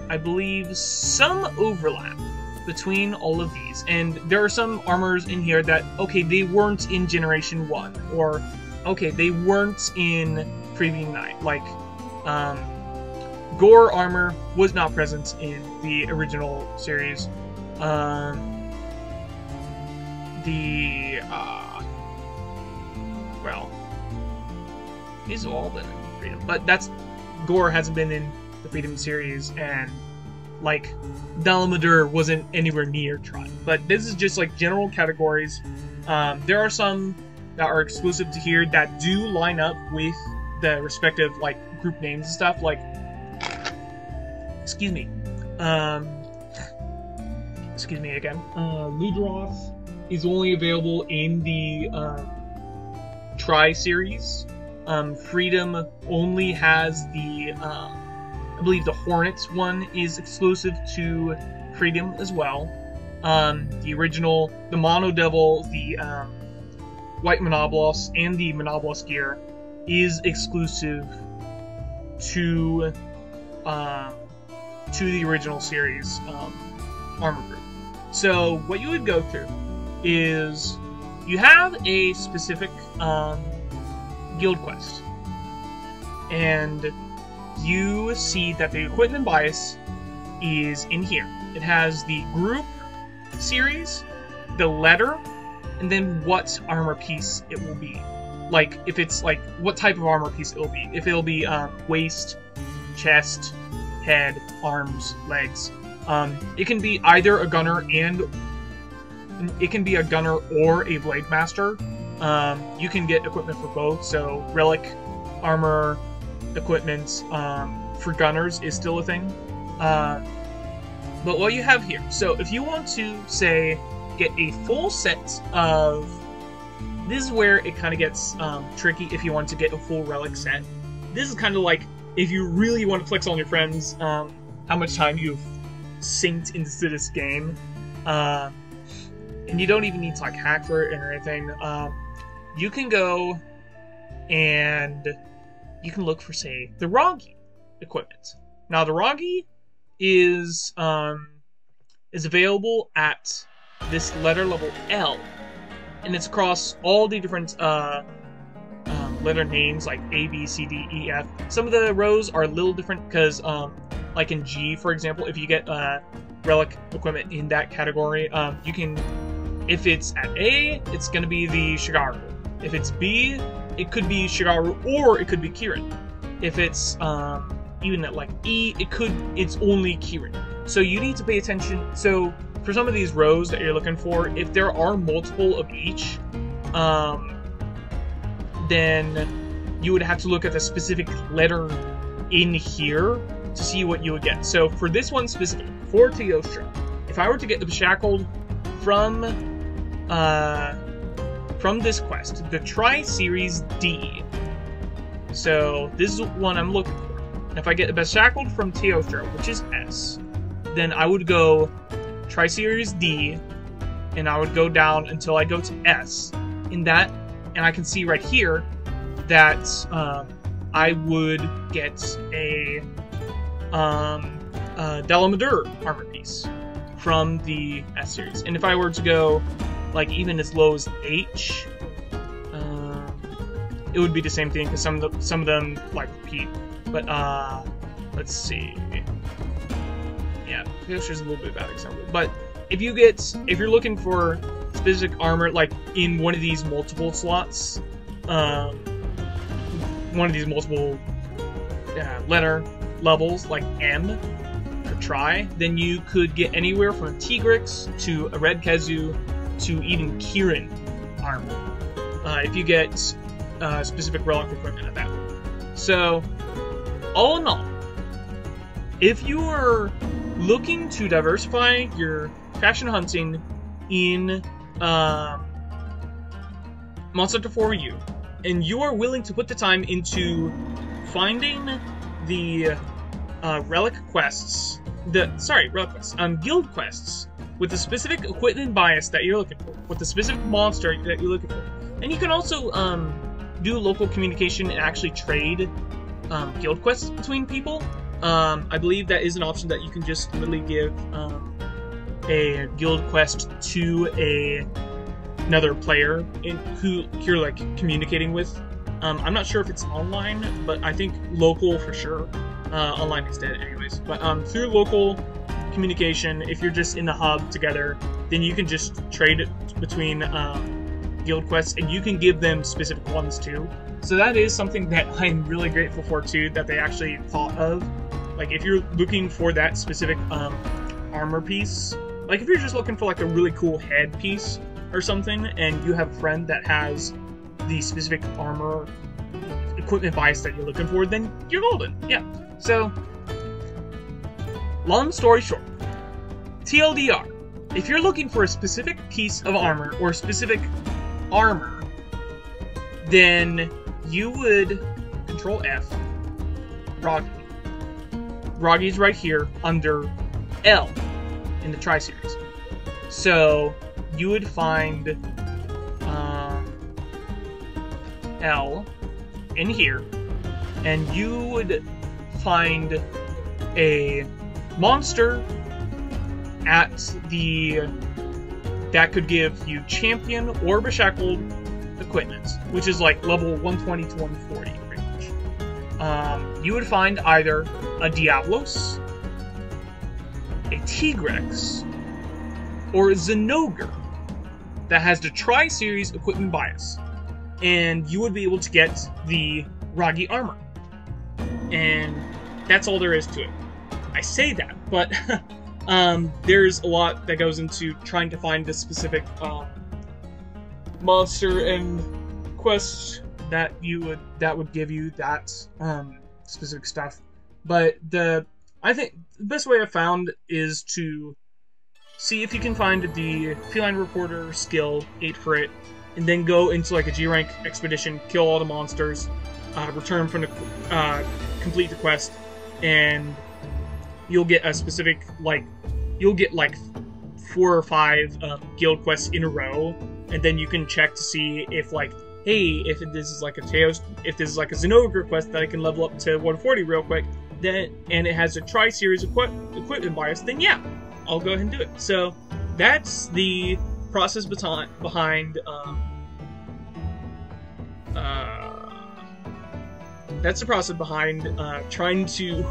I believe, some overlap between all of these, and there are some armors in here that, okay, they weren't in Generation 1, or, okay, they weren't in Freebie Night, like, Gore armor was not present in the original series. Well, these have all been in Freedom, but Gore hasn't been in the Freedom series, and, like, Dalamadur wasn't anywhere near Try. But this is just, like, general categories. There are some that are exclusive to here that do line up with the respective, like, group names and stuff, like, excuse me again, Ludroth is only available in the Try series. Freedom only has the, I believe the Hornets one is exclusive to Freedom as well. The original, the Mono Devil, the White Monoblos, and the Monoblos gear is exclusive to the original series armor group. So what you would go through is you have a specific guild quest, and you see that the equipment bias is in here. It has the group series, the letter, and then what armor piece it will be. Like, if it's, like, what type of armor piece it will be. If it'll be waist, chest, head, arms, legs. It can be either a gunner or a blade master. You can get equipment for both, so relic armor equipment for gunners is still a thing. But what you have here, so if you want to, say, get a full set of This is where it kind of gets tricky if you want to get a full Relic set. This is kind of like if you really want to flex on your friends how much time you've synced into this game. And you don't even need to like hack for it or anything. You can go and you can look for, say, the Roggy equipment. Now the Roggy is available at this letter level L, and it's across all the different letter names like A, B, C, D, E, F. Some of the rows are a little different because, like in G, for example, if you get Relic equipment in that category, you can, if it's at A, it's going to be the Shigaru. If it's B, it could be Shigaru or it could be Kirin. If it's even at like E, it's only Kirin. So you need to pay attention. So for some of these rows that you're looking for, if there are multiple of each, then you would have to look at the specific letter in here to see what you would get. So for this one specifically, for Teostra, if I were to get the Shackled from this quest, the Tri-Series D. So this is one I'm looking for. And if I get the Beshackled from Teostra, which is S, then I would go Tri-Series D, and I would go down until I go to S. In that, and I can see right here that I would get a Delamadur armor piece from the S series. And if I were to go like even as low as H, it would be the same thing because some of them like repeat. But let's see. Yeah, Teostra's a little bit bad example. But if you're looking for specific armor like in one of these multiple slots, one of these multiple letter levels like M or Tri, then you could get anywhere from a Tigrix to a Red Kezu to even Kirin armor if you get specific Relic equipment at that point. So, all in all, if you are looking to diversify your faction hunting in Monster Hunter 4U, and you are willing to put the time into finding the Relic quests, guild quests, with the specific equipment bias that you're looking for, with the specific monster that you're looking for. And you can also do local communication and actually trade guild quests between people. I believe that is an option that you can just literally give a guild quest to another player who you're like communicating with. I'm not sure if it's online, but I think local for sure. Online is dead anyways. But through local communication, if you're just in the hub together, then you can just trade it between guild quests, and you can give them specific ones too. So that is something that I'm really grateful for too, that they actually thought of. Like if you're looking for that specific armor piece, like if you're just looking for like a really cool head piece or something, and you have a friend that has the specific armor equipment bias that you're looking for, then you're golden. Yeah. So, long story short, TLDR, if you're looking for a specific piece of armor or specific armor, then you would Control F, Roggy. Roggy's right here under L in the Tri-Series. So, you would find L in here, and you would find a monster at that could give you champion or beshackled equipment, which is like level 120 to 140 pretty much. You would find either a Diablos, a Tigrex, or a Zenogre that has the Tri-Series equipment bias, and you would be able to get the Roggy armor. And that's all there is to it. I say that, but there's a lot that goes into trying to find the specific monster and quest that would give you that specific stuff. But I think the best way I've found is to see if you can find the Feline Reporter skill 8 for it and then go into like a G rank expedition, kill all the monsters, return from the complete the quest, and you'll get a specific you'll get like 4 or 5 guild quests in a row, and then you can check to see if hey, if this is like a Teos, if this is like a Zenogre quest that I can level up to 140 real quick, then and it has a tri-series equipment bias, then yeah, I'll go ahead and do it. So that's the process behind trying to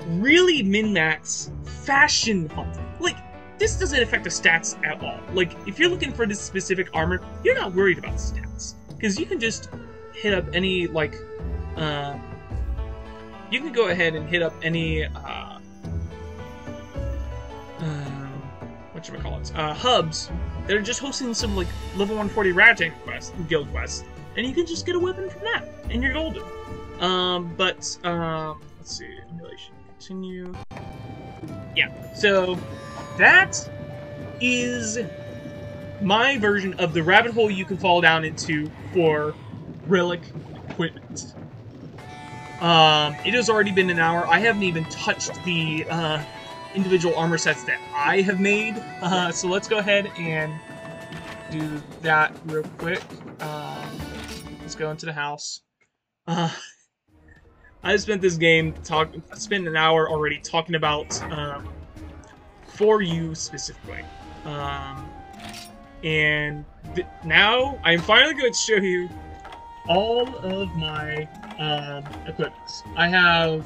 really min-max fashion hunting. Like, this doesn't affect the stats at all. Like, if you're looking for this specific armor, you're not worried about stats, because you can just hit up any you can go ahead and hit up any hubs that are just hosting some like level 140 Rajang quests, guild quests, and you can just get a weapon from that, and you're golden. Let's see, emulation continue. Yeah, so that is my version of the rabbit hole you can fall down into for Relic equipment. It has already been an hour. I haven't even touched the individual armor sets that I have made. So let's go ahead and do that real quick. Let's go into the house. I spent this game spent an hour already talking about 4U specifically. And now I'm finally going to show you all of my equipment. I have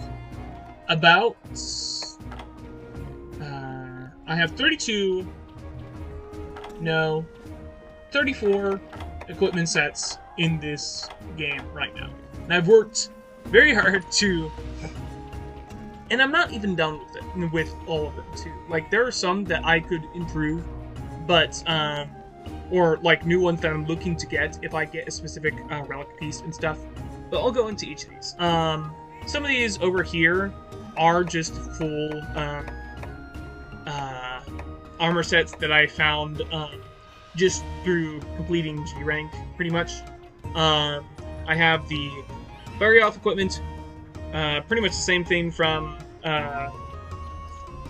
about I have 34 equipment sets in this game right now. And I've worked very hard to, and I'm not even done with all of them too. Like, there are some that I could improve, but or like new ones that I'm looking to get if I get a specific relic piece and stuff. But I'll go into each of these. Some of these over here are just full armor sets that I found just through completing G rank, pretty much. I have the Barrier equipment, pretty much the same thing from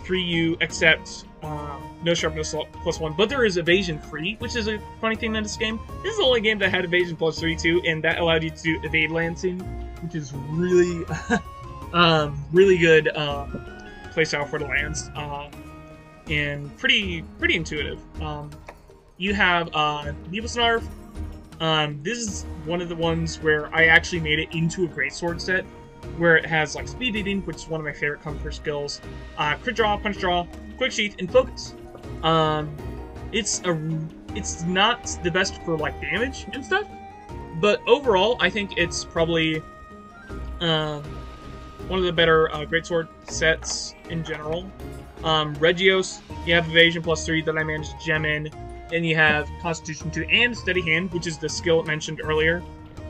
3U, except no sharpness +1, but there is evasion free, which is a funny thing in this game. This is the only game that had evasion +3 too, and that allowed you to do evade lancing, which is really, really good playstyle for the lands, and pretty intuitive. You have Nebelsnarf. This is one of the ones where I actually made it into a greatsword set, where it has like speed beating, which is one of my favorite comfort skills, crit draw, punch draw, quick sheath, and focus. It's not the best for like damage and stuff, but overall I think it's probably one of the better greatsword sets in general. Regios, you have evasion +3 that I managed to gem in. Then you have Constitution 2 and Steady Hand, which is the skill mentioned earlier.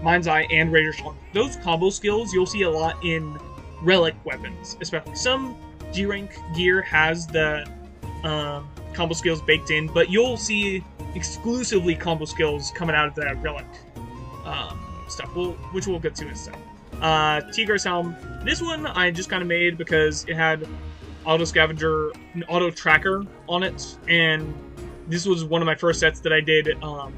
Mind's Eye and Razor Strong. Those combo skills you'll see a lot in Relic weapons, especially. Some G-Rank gear has the combo skills baked in, but you'll see exclusively combo skills coming out of the Relic stuff, which we'll get to in a second. Tigre's Helm. This one I just kind of made because it had Auto Scavenger, an Auto Tracker on it, and this was one of my first sets that I did a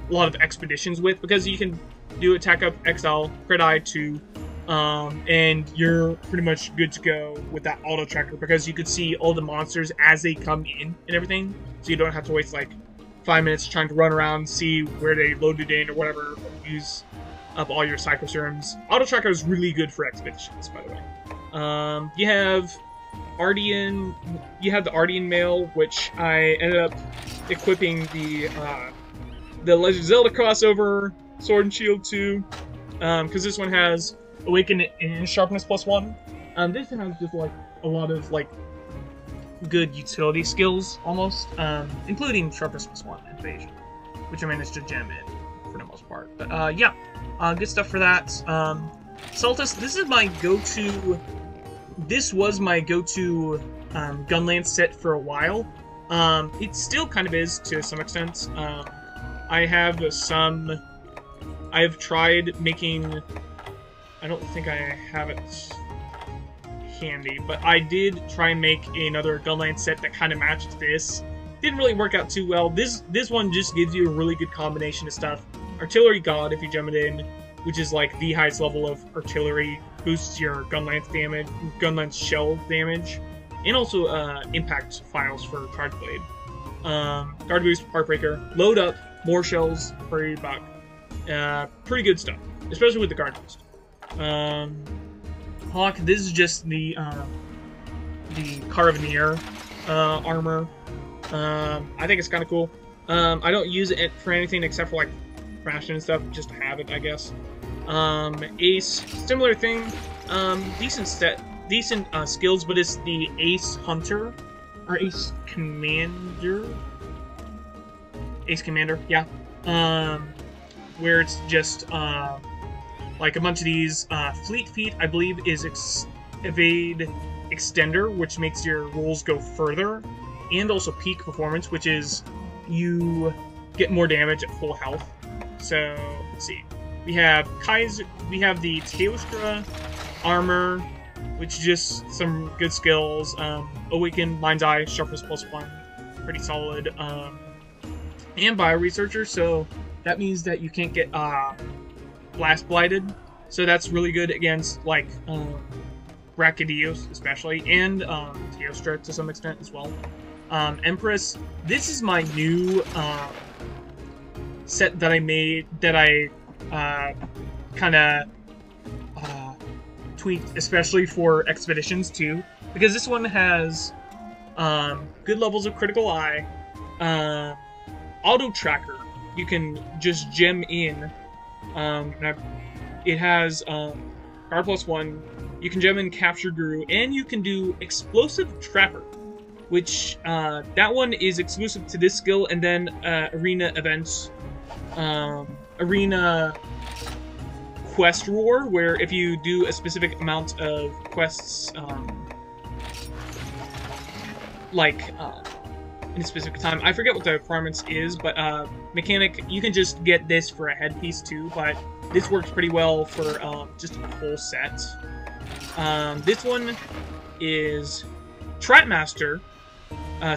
lot of expeditions with, because you can do attack up XL, crit eye 2, and you're pretty much good to go with that auto tracker, because you could see all the monsters as they come in and everything, so you don't have to waste like 5 minutes trying to run around, see where they loaded in or whatever, or use up all your Psycho Serums. Auto tracker is really good for expeditions, by the way. You have Ardian, you have the Ardian Mail, which I ended up equipping the Legend of Zelda crossover Sword and Shield 2, because this one has Awaken and Sharpness +1. This one has just like a lot of like good utility skills almost, including Sharpness +1 and Evasion, which I managed to gem in for the most part. But yeah, good stuff for that. Saltus, this is my go-to. This was my go-to Gunlance set for a while. It still kind of is to some extent. I have tried making, I don't think I have it handy, but I did try and make another Gunland set that kind of matched this. Didn't really work out too well. This one just gives you a really good combination of stuff. Artillery God, if you gem it in, which is like the highest level of artillery, boosts your Gunlance damage, Gunlance shell damage, and also impact files for Charge Blade. Guard Boost, Heartbreaker, load up, more shells for your buck. Pretty good stuff, especially with the Guard Boost. Hawk, this is just the Carabinier armor. I think it's kind of cool. I don't use it for anything except for like ration and stuff, just to have it, I guess. Ace, similar thing. Decent skills, but it's the Ace Hunter or Ace Commander. Ace Commander, yeah. Where it's just like a bunch of these. Fleet Feet, I believe, is Evade Extender, which makes your rolls go further, and also Peak Performance, which is you get more damage at full health. So let's see. We have Kaiser. We have the Teostra armor, which is just some good skills. Awakened, Mind's Eye, Sharpness +1, pretty solid. And Bio Researcher, so that means that you can't get Blast Blighted. So that's really good against like Rakadios especially, and Teostra to some extent as well. Empress. This is my new set that I made, that I kind of tweaked, especially for expeditions too, because this one has good levels of Critical Eye, Auto Tracker. You can just gem in. It has Guard +1. You can gem in Capture Guru, and you can do Explosive Trapper, which that one is exclusive to this skill, and then Arena Events. Arena Quest Roar, where if you do a specific amount of quests, in a specific time, I forget what the requirements is, but Mechanic, you can just get this for a headpiece too, but this works pretty well for just a whole set. This one is Trapmaster,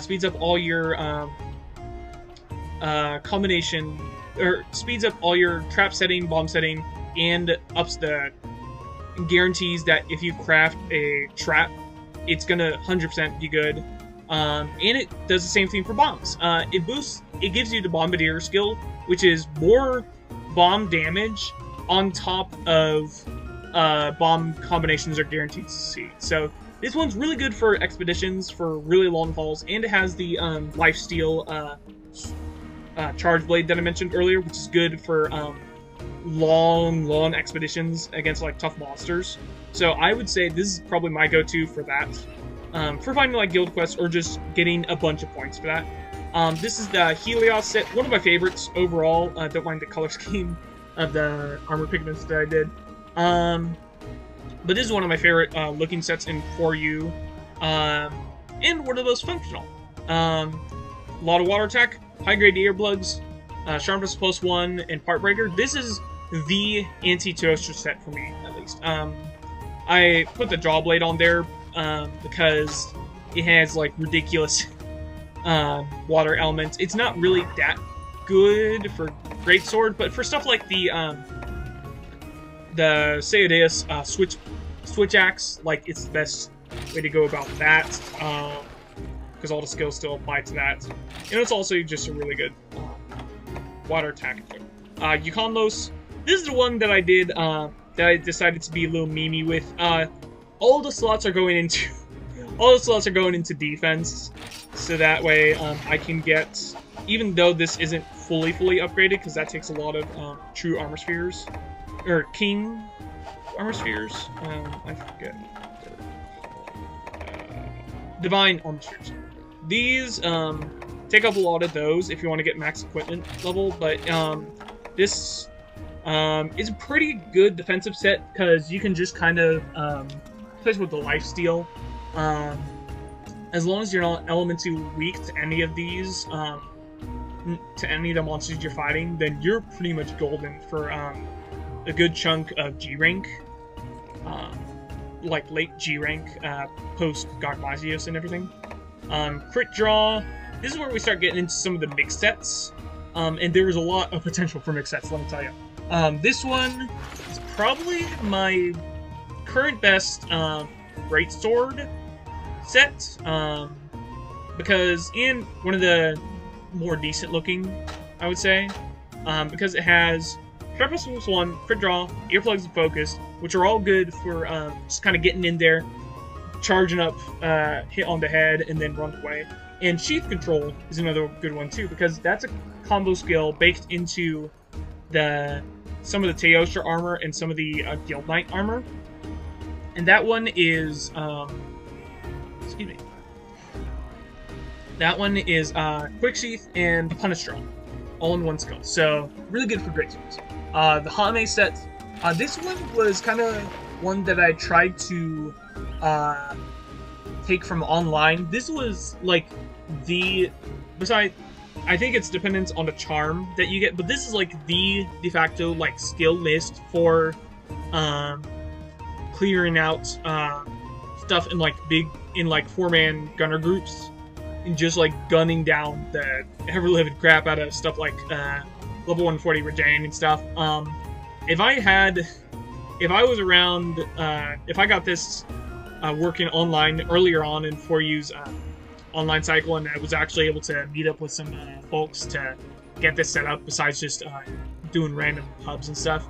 speeds up all your combination, or speeds up all your trap setting, bomb setting, and ups the guarantees that if you craft a trap, it's gonna 100% be good. And it does the same thing for bombs. It gives you the Bombardier skill, which is more bomb damage on top of bomb combinations are guaranteed to succeed. So this one's really good for expeditions, for really long hauls, and it has the lifesteal Charge Blade that I mentioned earlier, which is good for long expeditions against like tough monsters. So I would say this is probably my go-to for that. For finding like guild quests or just getting a bunch of points for that. This is the Helios set, one of my favorites overall. Don't mind the color scheme of the armor pigments that I did. But this is one of my favorite looking sets in 4U, and one of those functional. A lot of water attack, high grade earplugs, sharpness +1, and Heartbreaker. This is the anti-Teostra set for me, at least. I put the Jawblade on there because it has like ridiculous water elements. It's not really that good for Greatsword, but for stuff like the Seodeus switch axe, like it's the best way to go about that, because all the skills still apply to that, and it's also just a really good water attack. Yukonlos, this is the one that I did that I decided to be a little memey with. All the slots are going into defense, so that way I can get, even though this isn't fully upgraded, because that takes a lot of true armor spheres, or king armor spheres. I forget. Divine armor spheres. These take up a lot of those if you want to get max equipment level, but this is a pretty good defensive set, because you can just kind of place with the lifesteal. As long as you're not elementally weak to any of these to any of the monsters you're fighting, then you're pretty much golden for a good chunk of G rank, like late G rank, post Gargmasios and everything. Crit draw. This is where we start getting into some of the mix sets, and there is a lot of potential for mix sets. Let me tell you. This one is probably my current best greatsword set, because in one of the more decent looking, I would say, because it has Sharp plus 1, crit draw, earplugs and focus, which are all good for just kind of getting in there, charging up, hit on the head, and then run away. And sheath control is another good one too, because that's a combo skill baked into some of the Teostra armor and some of the Guild Knight armor. And that one is excuse me. That one is Quick Sheath and Punish Draw, all in one skill. So really good for greatswords. The Hame set. This one was kind of one that I tried to take from online. This was like besides, I think it's dependent on the charm that you get, but this is like the de facto like skill list for clearing out stuff in like 4-man gunner groups, and just like gunning down the ever-living crap out of stuff like level 140 Redain and stuff. If I was around, if I got this working online earlier on in 4U's online cycle, and I was actually able to meet up with some folks to get this set up, besides just doing random hubs and stuff,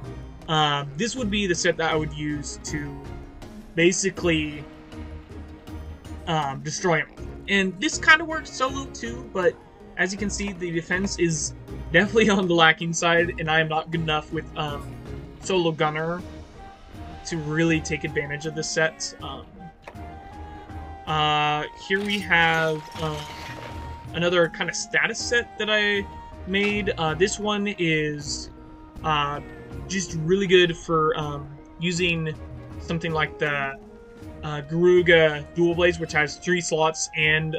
this would be the set that I would use to basically destroy him. And this kind of works solo too, but as you can see, the defense is definitely on the lacking side, and I am not good enough with solo gunner to really take advantage of this set. Here we have another kind of status set that I made. This one is just really good for using something like the Garuga Dual Blades, which has 3 slots and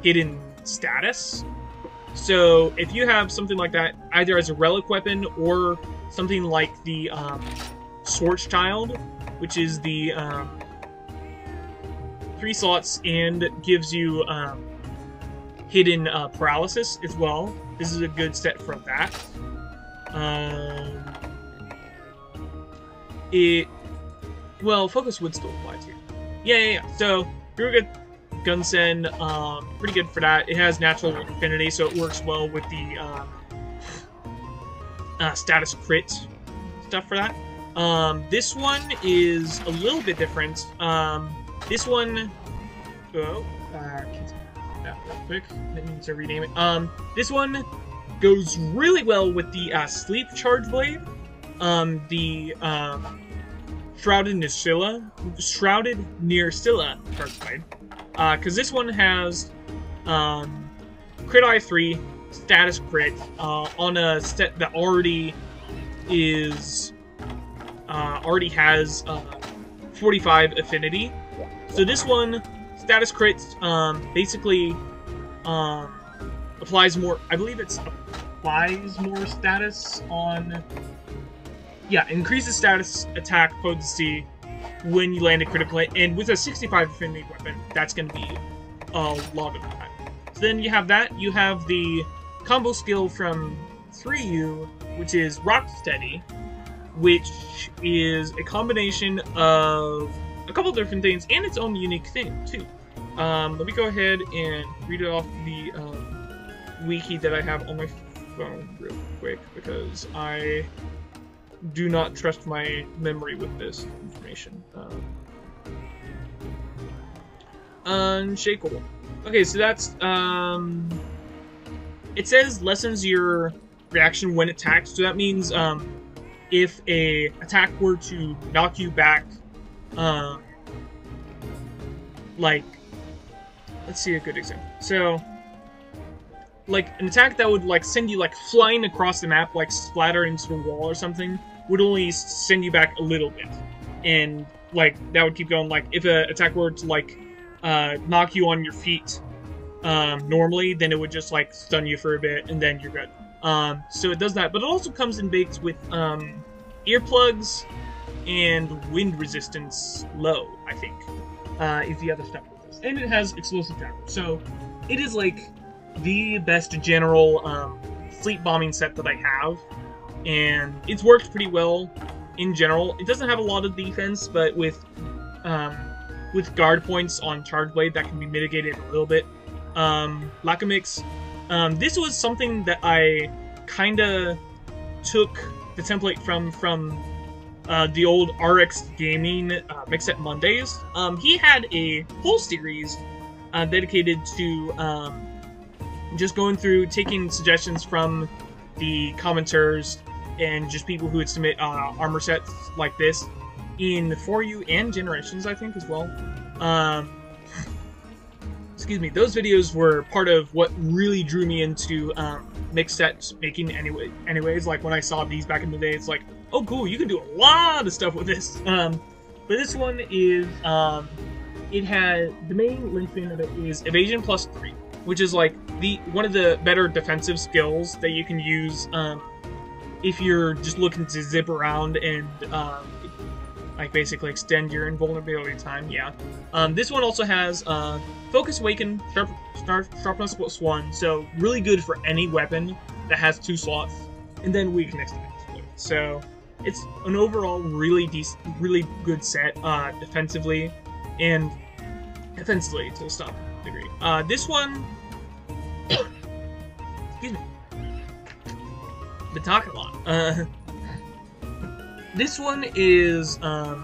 hidden status. So if you have something like that, either as a relic weapon or something like the Schwarzschild, which is the 3 slots and gives you hidden paralysis as well. This is a good set for that. Well, focus would still apply to. Yeah. So Garuga Gunsen, pretty good for that. It has natural affinity, so it works well with the status crit stuff for that. This one is a little bit different. This one, real quick, I need to rename it. This one goes really well with the Sleep Charge Blade, the Shrouded Near Scylla Charge Blade, because this one has crit I3, status crit, on a set that already has 45 affinity. So this one, status crit, basically applies more, I believe it applies more status on, yeah, increases status, attack, potency when you land a critical hit, and with a 65 affinity weapon, that's going to be a lot of that. So then you have that, you have the combo skill from 3U, which is Rock Steady, which is a combination of a couple different things and its own unique thing too. Let me go ahead and read it off the wiki that I have on my phone real quick, because I do not trust my memory with this information. Unshakable. Okay, so that's it says lessens your reaction when attacked. So that means if a attack were to knock you back, like, let's see a good example. So, like, an attack that would, like, send you, like, flying across the map, like, splatter into a wall or something, would only send you back a little bit. And, like, that would keep going. Like, if an attack were to, like, knock you on your feet normally, then it would just like stun you for a bit and then you're good. So it does that, but it also comes in baked with earplugs and wind resistance low, I think, is the other stuff with this. And it has explosive damage, so it is like the best general fleet bombing set that I have, and it's worked pretty well in general. It doesn't have a lot of defense, but with guard points on Charge Blade, that can be mitigated a little bit. Lakamix, this was something that I kinda took the template from the old RX Gaming Mix Set Mondays. He had a whole series dedicated to just going through, taking suggestions from the commenters and just people who would submit armor sets like this in 4U and Generations, I think, as well. Excuse me, those videos were part of what really drew me into mixed set making anyways. Like, when I saw these back in the day, it's like, oh cool, you can do a lot of stuff with this. But this one is, it has, the main linchpin of it is evasion +3, which is like one of the better defensive skills that you can use if you're just looking to zip around and like basically extend your invulnerability time. Yeah. This one also has Focus Awaken, Sharpness +1, so really good for any weapon that has 2 slots, and then Weakness to Exploit. So it's an overall really good set defensively and offensively to some degree. This one, excuse me, been talking a lot. This one is a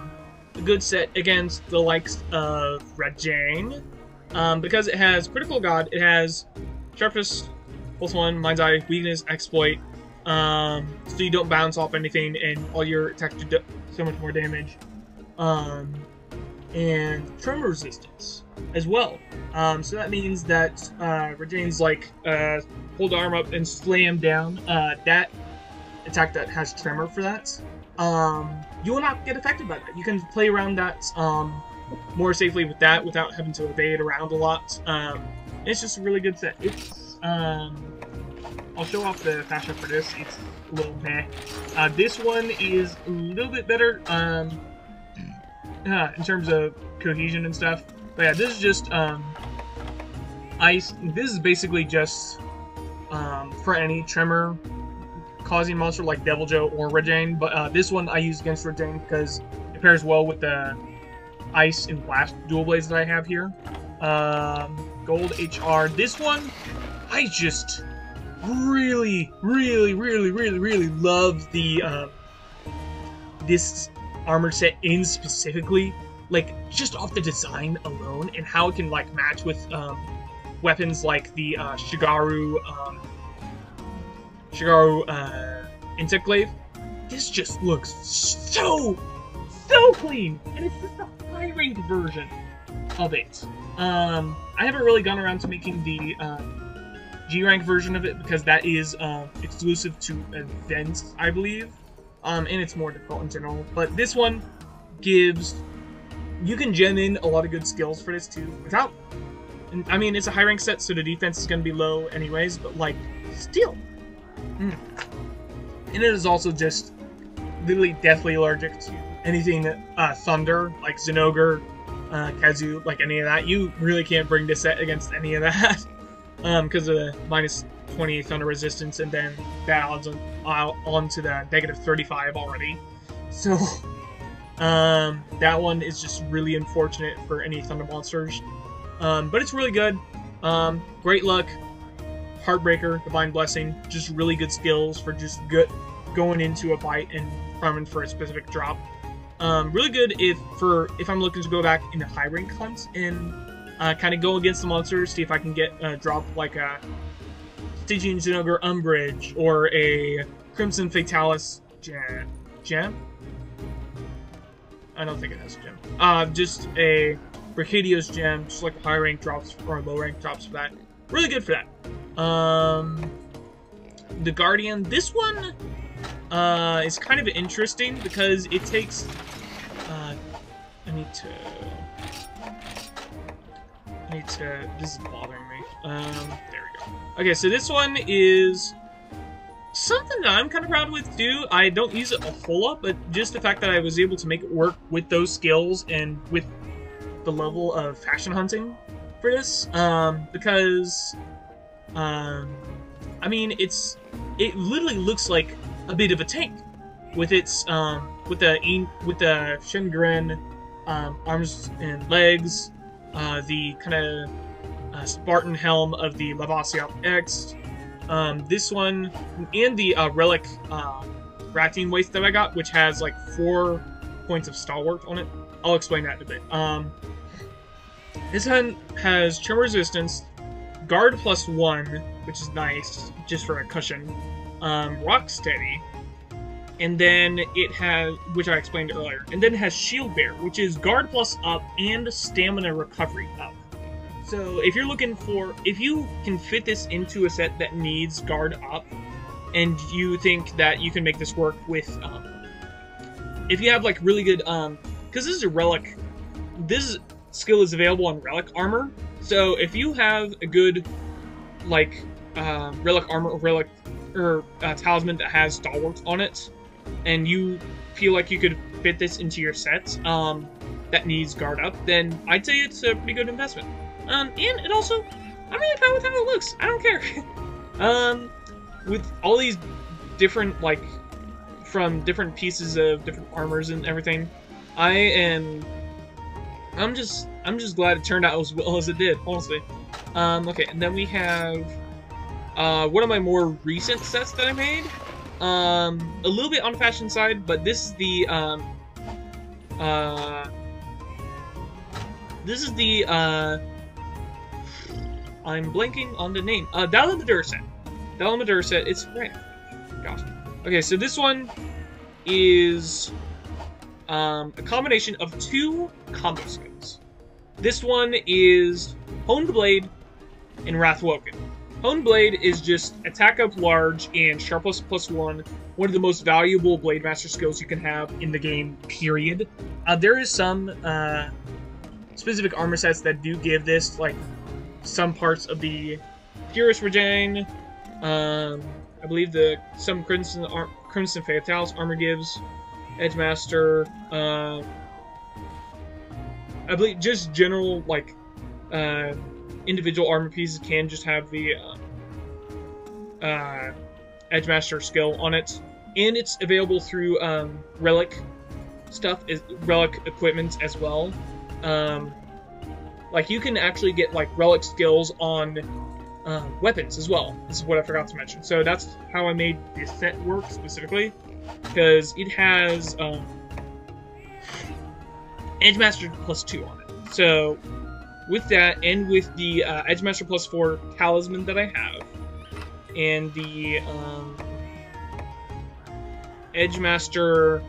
good set against the likes of Rajang, because it has Critical God, it has Sharpness +1, Mind's Eye, Weakness, Exploit, so you don't bounce off anything and all your attacks do so much more damage, and Tremor Resistance as well. So that means that Rajang's like hold the arm up and slam down, that attack that has Tremor for that. You will not get affected by that. You can play around that more safely with that without having to evade around a lot. It's just a really good set. It's I'll show off the fashion for this. It's a little meh. This one is a little bit better in terms of cohesion and stuff. But yeah, this is just ice. This is basically just for any tremor causing monster like Deviljho or Rajang, but this one I use against Rajang because it pairs well with the Ice and Blast dual blades that I have here. Gold HR. This one, I just really love the this armor set in specifically, like just off the design alone and how it can like match with weapons like the Shigaru Insect Glaive. This just looks so clean, and it's just a high rank version of it. I haven't really gone around to making the G rank version of it because that is exclusive to events, I believe, and it's more difficult in general. But this one gives, you can gem in a lot of good skills for this too without. I mean, it's a high rank set, so the defense is going to be low anyways, but like still. And it is also just literally deathly allergic to anything that thunder, like Zinogre, Kazu, like any of that. You really can't bring this set against any of that because of the -20 thunder resistance, and then that odds on to the -35 already. So that one is just really unfortunate for any thunder monsters, but it's really good. Great Luck, Heartbreaker, Divine Blessing, just really good skills for just going into a fight and farming for a specific drop. Really good if I'm looking to go back into high rank hunts and kind of go against the monsters, see if I can get a drop like a Stygian Zinogre Umbrage or a Crimson Fatalis gem. I don't think it has a gem. Just a Brachydios gem, just like high rank drops or low rank drops for that. Really good for that. The Guardian. This one is kind of interesting because it takes. I need to. This is bothering me. There we go. Okay, so this one is something that I'm kind of proud with too. I don't use it a whole lot, but just the fact that I was able to make it work with those skills and with the level of fashion hunting for this, because, I mean, it literally looks like a bit of a tank with its, with the Shengren, arms and legs, the kind of Spartan helm of the Lavasia X, this one, and the Relic Ratine waist that I got, which has like 4 points of stalwart on it. I'll explain that in a bit. This one has Charm Resistance, Guard +1, which is nice, just for a cushion, Rock Steady, and then it has, which I explained earlier, and then it has Shield Bear, which is Guard plus up and Stamina Recovery up. So if you're looking for, if you can fit this into a set that needs Guard up, and you think that you can make this work with, if you have like really good, because this is a Relic, this skill is available on Relic armor, so if you have a good, like, Relic armor or Relic, or talisman that has stalwart on it, and you feel like you could fit this into your set, that needs Guard up, then I'd say it's a pretty good investment. And it also, I'm really proud with how it looks. I don't care. With all these different, like, from different pieces of different armors and everything, I'm just glad it turned out as well as it did, honestly. Okay, and then we have, one of my more recent sets that I made. A little bit on the fashion side, but this is the, I'm blanking on the name. Dalamadura set. Dalamadura set. It's right. Gosh. Okay, so this one is a combination of 2 combo skills. This one is Honed Blade and Wrathwoken. Honed Blade is just attack up large and sharpness +1. One of the most valuable Blade Master skills you can have in the game, period. There is some specific armor sets that do give this, like, some parts of the Purist Regen, I believe some Crimson Fatales armor gives, Edgemaster, I believe just general, like, individual armor pieces can just have the Edgemaster skill on it, and it's available through Relic stuff, Relic equipment as well. Like, you can actually get, like, Relic skills on weapons as well. This is what I forgot to mention. So that's how I made this set work specifically, because it has Edgemaster +2 on it. So with that, and with the Edgemaster +4 talisman that I have, and the Edgemaster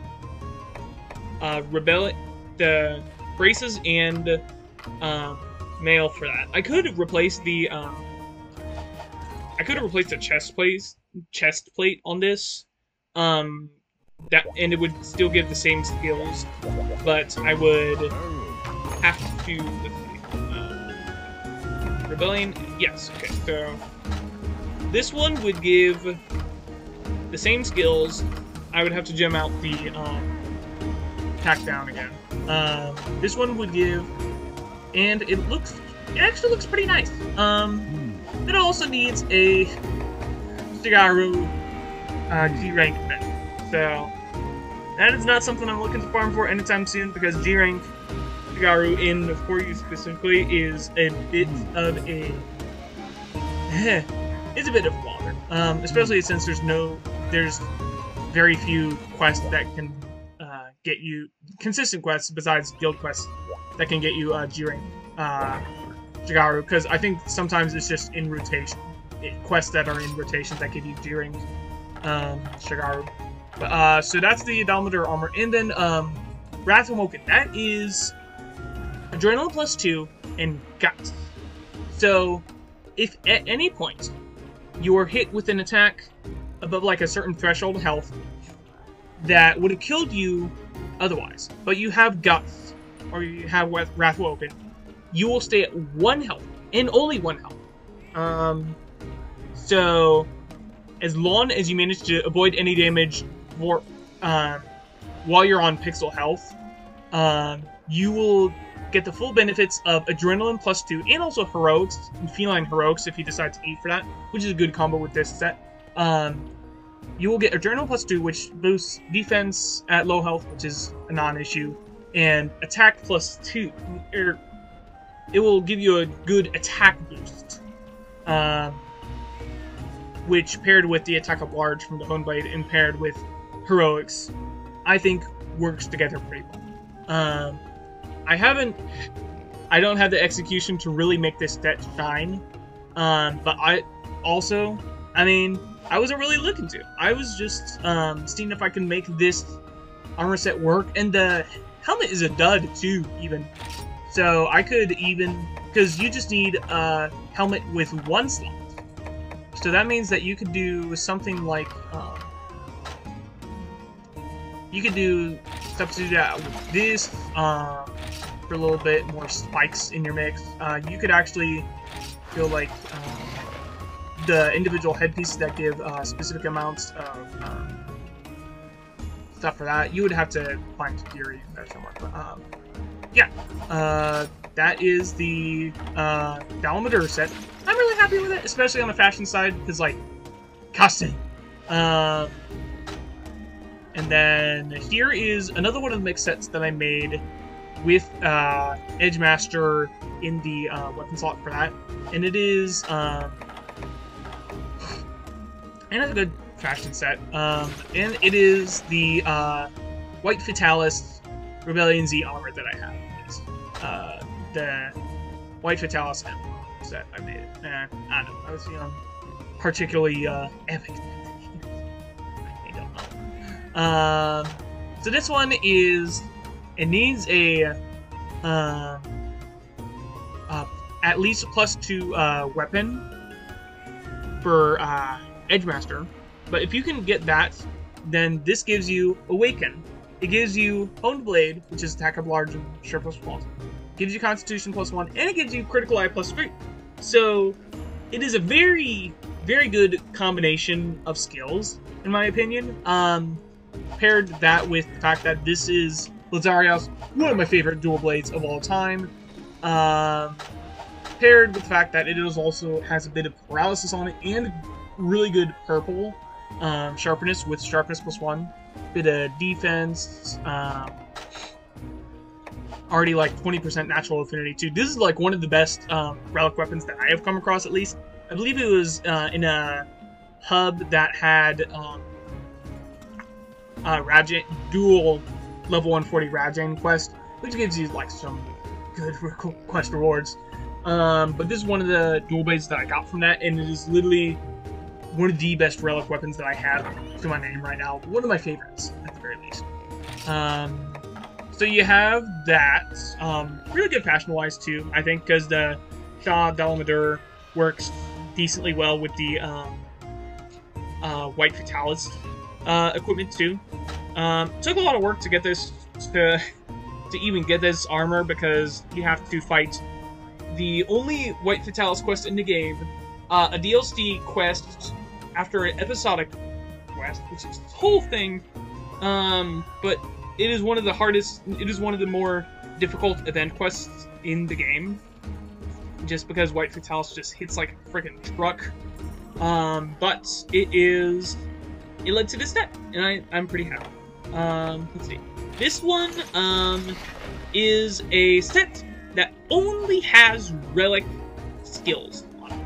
the braces and mail for that. I could replace the chest plate on this, and it would still give the same skills, but I would have to, let's see, Rebellion, yes, okay, so this one would give the same skills. I would have to gem out the attack down again. This one would give, and it actually looks pretty nice. It also needs a Shigaru G rank event, so that is not something I'm looking to farm for anytime soon, because G rank Shigaru in 4U specifically is a bit of a it's a bit of a bother, especially since there's very few quests that can get you consistent quests besides guild quests that can get you G rank Shigaru, because I think sometimes it's just in rotation. Quests that are in rotation that give you G rank Shigaru. But so that's the Dalamadura armor, and then Wrathwoken. That is Adrenaline +2 and Guts. So if at any point you are hit with an attack above like a certain threshold of health that would have killed you otherwise, but you have Guts or you have Wrathwoken, you will stay at 1 health and only 1 health So as long as you manage to avoid any damage for while you're on pixel health, you will get the full benefits of Adrenaline +2 and also Heroics and Feline Heroics if you decide to eat for that, which is a good combo with this set. You will get Adrenaline +2, which boosts defense at low health, which is a non-issue, and attack +2. It will give you a good attack boost, which paired with the attack of large from the Bone Blade and paired with Heroics, I think works together pretty well. I don't have the execution to really make this set shine, but I wasn't really looking to. I was just seeing if I can make this armor set work, and the helmet is a dud too, even. So I could even, because you just need a helmet with one slot. So that means that you could do something like, you could do substitute out with this for a little bit more spikes in your mix. You could actually go like the individual headpieces that give specific amounts of stuff for that. You would have to find theory there somewhere. But, yeah, that is the Dalamadur set. I'm really happy with it, especially on the fashion side, because, like, custom. And then here is another one of the mix sets that I made with Edgemaster in the weapon slot for that. And it is, and it's a good fashion set. And it is the White Fatalis Rebellion Z armor that I have. It's, the White Fatalis set I made it. I don't know. I was feeling particularly epic. I don't know. So this one is, it needs a at least +2 weapon for Edgemaster, but if you can get that, then this gives you Awaken. It gives you Honed Blade, which is attack of large and sure +1. Gives you Constitution +1, and it gives you Critical Eye +3. So it is a very, very good combination of skills, in my opinion. Paired that with the fact that this is Lazarios, one of my favorite dual blades of all time. Paired with the fact that it is also has a bit of paralysis on it and really good purple sharpness with sharpness +1, bit of defense, already like 20% natural affinity too. This is like one of the best relic weapons that I have come across, at least. I believe it was in a hub that had dual level 140 Rajane quest, which gives you like some good quest rewards. But this is one of the dual blades that I got from that, and it is literally one of the best relic weapons that I have to my name right now. One of my favorites, at the very least. So you have that. Really good fashion-wise, too, I think, because the Shah Dalamadur works decently well with the White Fatalis equipment, too. Took a lot of work to get this, to even get this armor, because you have to fight the only White Fatalis quest in the game, a DLC quest after an episodic quest, which is this whole thing, but it is one of the hardest, it is one of the more difficult event quests in the game, just because White Fatalis just hits like a freaking truck, but it led to this step, and I'm pretty happy. Let's see. This one, is a set that only has relic skills on it.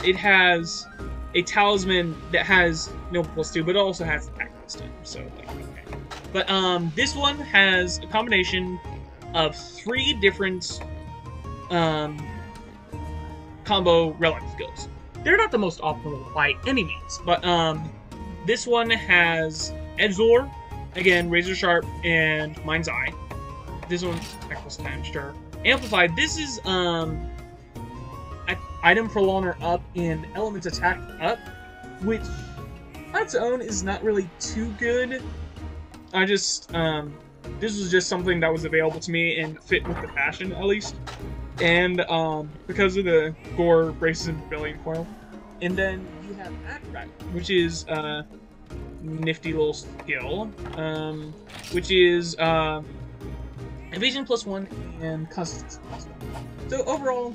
It has a talisman that has no +2, but it also has attack +2, so, like, okay. But, this one has a combination of 3 different, combo relic skills. They're not the most optimal by any means, but, this one has Edgelord, again, Razor Sharp, and Mind's Eye. This one, attack +10, sure. Amplified, this is, item prolonger up in elements attack up, which on its own is not really too good. I just this was just something that was available to me and fit with the fashion, at least. And because of the gore, braces, and rebellion coil. And then you have Acrobat, which is nifty little skill, which is evasion +1 and constitution +1. So overall,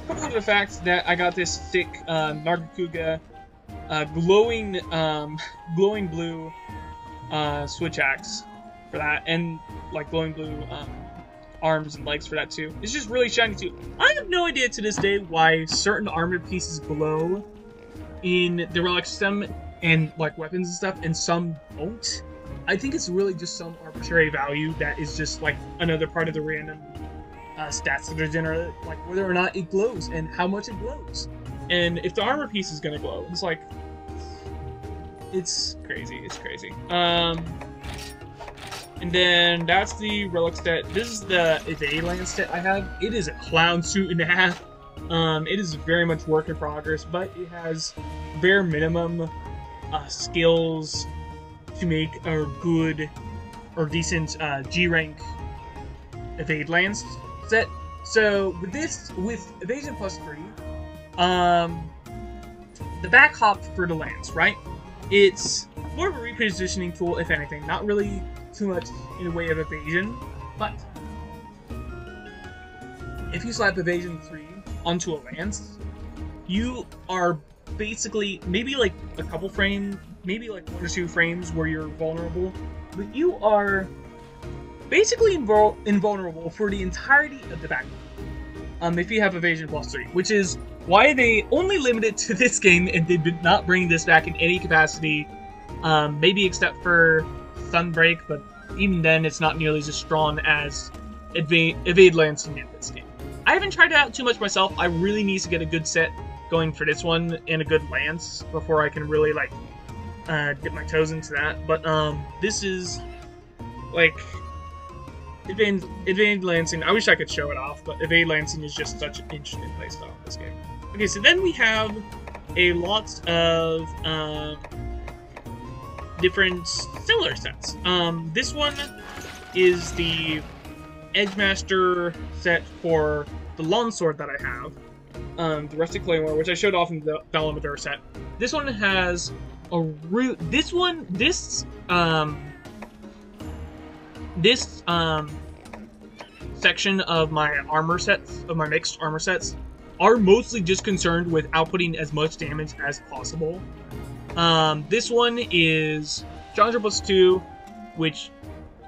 a couple of the facts that I got this thick Nargacuga glowing blue switch axe for that, and like glowing blue arms and legs for that too. It's just really shiny too. I have no idea to this day why certain armored pieces glow in the Relic system and like weapons and stuff, and some don't. I think it's really just some arbitrary value that is just like another part of the random stats that are generated, like whether or not it glows and how much it glows, and if the armor piece is gonna glow. It's like, it's crazy. It's crazy. And then that's the Relic stat. This is the Evade Land stat I have. It is a clown suit and a half. It is very much work in progress, but it has bare minimum skills to make a good or decent G rank Evade Lands set. So with this, with Evasion +3, the back hop for the lands, right? It's more of a repositioning tool, if anything. Not really too much in the way of evasion, but if you slap Evasion 3 onto a lance, you are basically maybe like a couple frames, maybe like 1 or 2 frames where you're vulnerable, but you are basically invulnerable for the entirety of the back. If you have Evasion +3, which is why they only limited to this game and they did not bring this back in any capacity, maybe except for Sunbreak, but even then it's not nearly as strong as Evade Lancing in this game. I haven't tried it out too much myself. I really need to get a good set going for this one and a good lance before I can really like dip my toes into that. But this is like Evade Lancing. I wish I could show it off, but Evade Lancing is just such an interesting playstyle in this game. Okay, so then we have a lot of different similar sets. This one is the Edgemaster set for the longsword that I have, the Rustic Claymore, which I showed off in the Val Habar set. This one has a this section of my armor sets, of my mixed armor sets, are mostly just concerned with outputting as much damage as possible. This one is Challenger +2, which,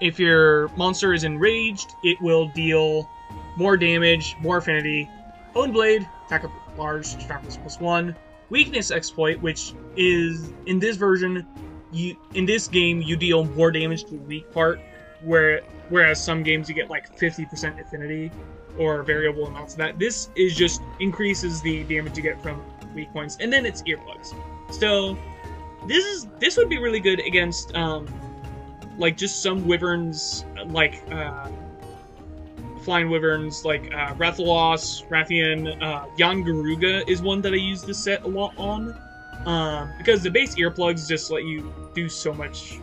if your monster is enraged, it will deal more damage, more affinity. Honed Blade, attack up large, sharpness +1. Weakness Exploit, which is, in this version, in this game, you deal more damage to the weak part, whereas some games you get like 50% affinity, or variable amounts of that. This is just increases the damage you get from weak points, and then it's earplugs. So this would be really good against like just some wyverns, like flying wyverns, like Rathalos, Rathian, Yangaruga is one that I use this set a lot on, because the base earplugs just let you do so much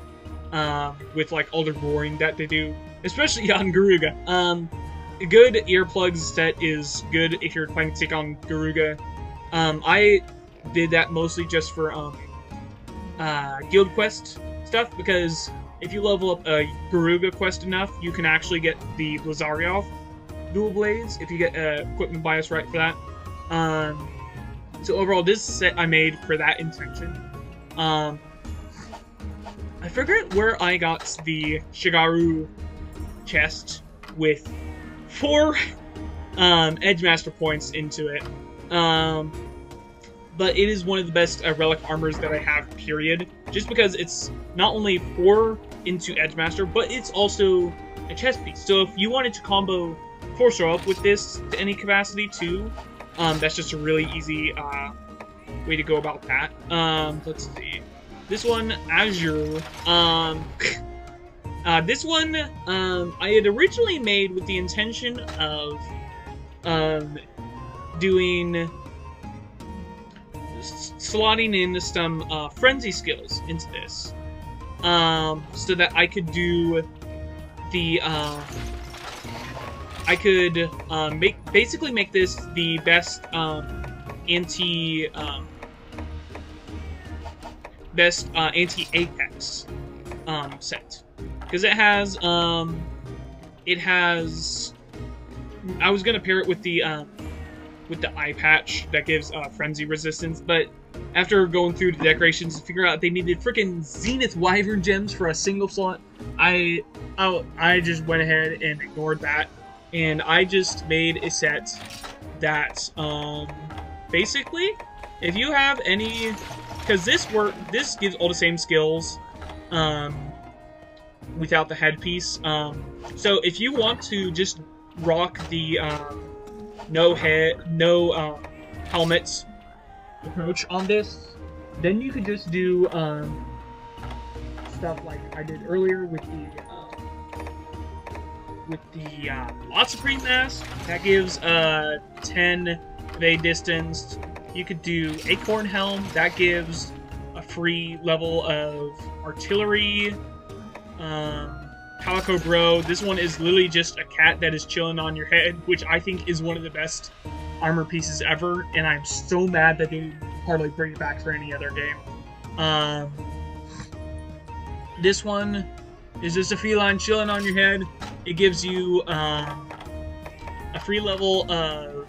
with like all the roaring that they do, especially Yangaruga. A good earplugs set is good if you're planning to take on Garuga. I did that mostly just for guild quest stuff, because if you level up a Garuga quest enough, you can actually get the Lazaryov dual blades if you get equipment bias right for that. So overall, this set I made for that intention. I forget where I got the Shigaru chest with 4 Edgemaster points into it. But it is one of the best Relic armors that I have, period. Just because it's not only 4 into Edgemaster, but it's also a chest piece. So if you wanted to combo Force Throw up with this to any capacity too, that's just a really easy way to go about that. Let's see. This one, Azure. This one, I had originally made with the intention of doing slotting in some frenzy skills into this, so that I could do the I could basically make this the best anti Apex set, because it has I was gonna pair it with the eye patch that gives frenzy resistance, but after going through the decorations to figure out they needed freaking Zenith Wyvern gems for a single slot, I just went ahead and ignored that, and I just made a set that basically, if you have any, because this gives all the same skills without the headpiece. So if you want to just rock the no helmet approach on this, then you could just do stuff like I did earlier with the Lot Supreme mask that gives 10 evade distance. You could do Acorn Helm that gives a free level of artillery. Calico Bro, this one is literally just a cat that is chilling on your head, which I think is one of the best armor pieces ever, and I'm so mad that they hardly bring it back for any other game. This one is just a feline chilling on your head. It gives you a free level of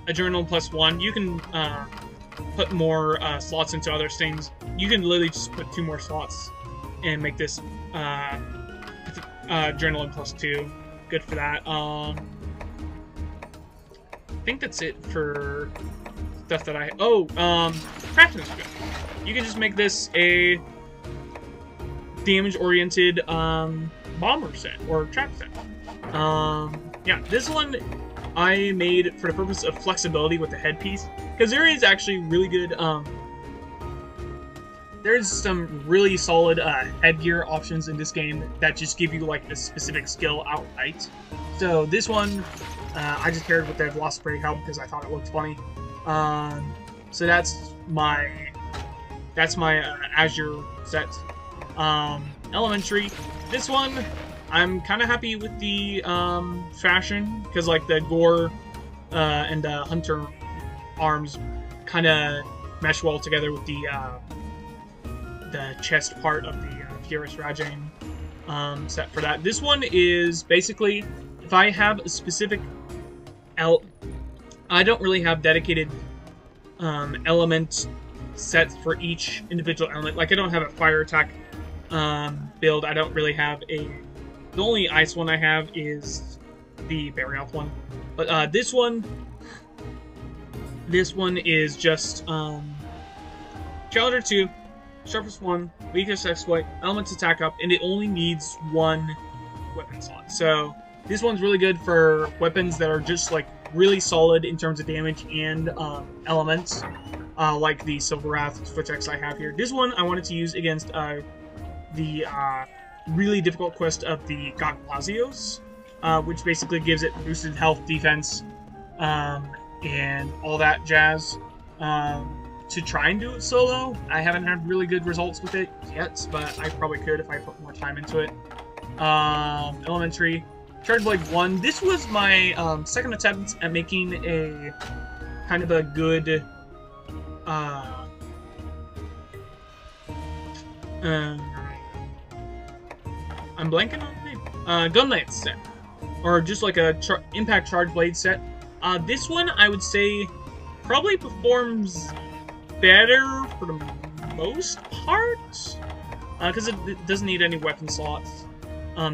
Adrenaline +1. You can put more slots into other things. You can literally just put 2 more slots and make this Adrenaline +2. Good for that. I think that's it for stuff that I... Oh, crafting is good. You can just make this a damage-oriented bomber set, or trap set. Yeah, this one I made for the purpose of flexibility with the headpiece, because there is actually really good, there's some really solid headgear options in this game that just give you like a specific skill outright. So this one, I just paired with the Velocipede helm because I thought it looked funny. So that's my Azure set. Elementary. This one, I'm kind of happy with the fashion, because like the Gore and the Hunter arms kind of mesh well together with the chest part of the Furious Rajang set for that. This one is basically, if I have a specific I don't really have dedicated element sets for each individual element. Like I don't have a fire attack build. I don't really have the only ice one I have is the Barry Elf one. But this one is just Challenger 2, Sharpest 1, Weakest Exploit, Elements Attack Up, and it only needs 1 weapon slot. So this one's really good for weapons that are just like really solid in terms of damage and elements, like the Silver Wrath Switch X I have here. This one I wanted to use against the really difficult quest of the Gothlazios, which basically gives it boosted health, defense, and all that jazz. To try and do it solo, I haven't had really good results with it yet, but I probably could if I put more time into it. Elementary. Charge Blade 1. This was my second attempt at making a kind of a good I'm blanking on the name. Gunlance set. Or just like a Impact Charge Blade set. This one, I would say, probably performs better for the most part. Because it doesn't need any weapon slots.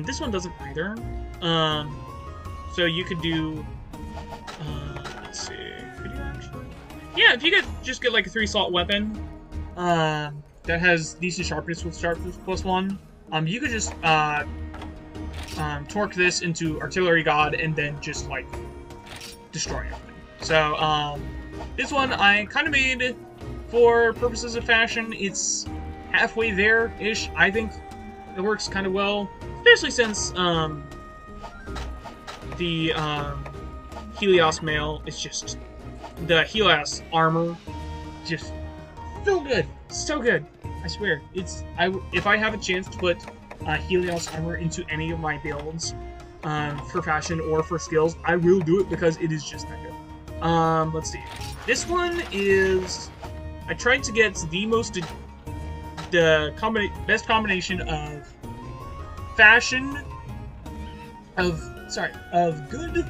This one doesn't either. So you could do... let's see... Could you actually... Yeah, if you could just get like a 3-slot weapon that has decent sharpness with sharpness +1, you could just torque this into Artillery God and then just like destroy everything. So this one I kind of made for purposes of fashion. It's halfway there-ish. I think it works kind of well, especially since the Helios mail is just the Helios armor, just so good, so good. I swear, if I have a chance to put Helios armor into any of my builds for fashion or for skills, I will do it because it is just that good. Let's see. This one is... I tried to get the best combination of fashion, of good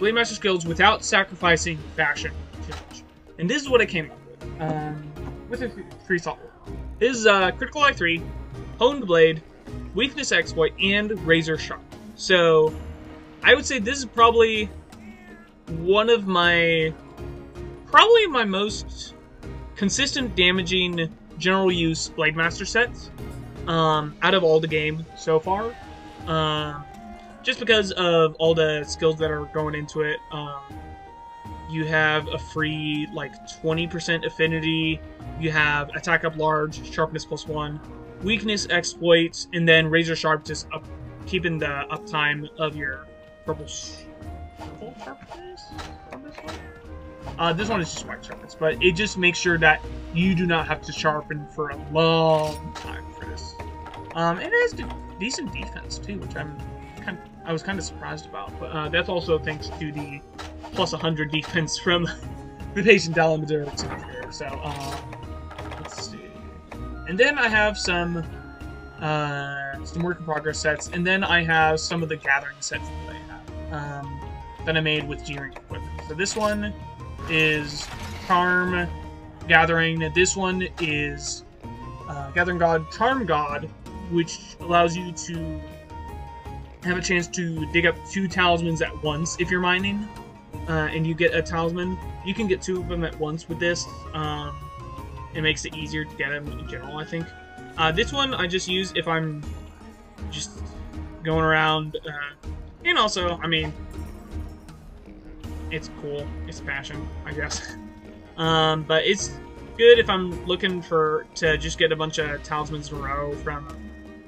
Blade Master skills without sacrificing fashion too much. And this is what I came up with a free thought. This is Critical Eye 3, Honed Blade, Weakness Exploit, and Razor Sharp. So, I would say this is probably one of my most consistent damaging general use Blade Master sets out of all the game so far. Just because of all the skills that are going into it. You have a free like 20% affinity, you have attack up large, sharpness +1, weakness exploits, and then Razor Sharp just keeping the uptime of your purple sharpness? This one is just white sharpness, but it just makes sure that you do not have to sharpen for a long time for this. It has decent defense too, which I was kind of surprised about, but that's also thanks to the plus 100 defense from the patient Dalamadur to be fair. So let's see, and then I have some work in progress sets, and then I have some of the gathering sets that I have that I made with G-Rank equipment. So this one is Charm Gathering. This one is Gathering God, Charm God, which allows you to have a chance to dig up 2 talismans at once if you're mining, and you get a talisman. You can get 2 of them at once with this. It makes it easier to get them in general, I think. This one I just use if I'm just going around, and also, I mean, it's cool. It's passion, I guess. But it's good if I'm looking to just get a bunch of talismans in a row from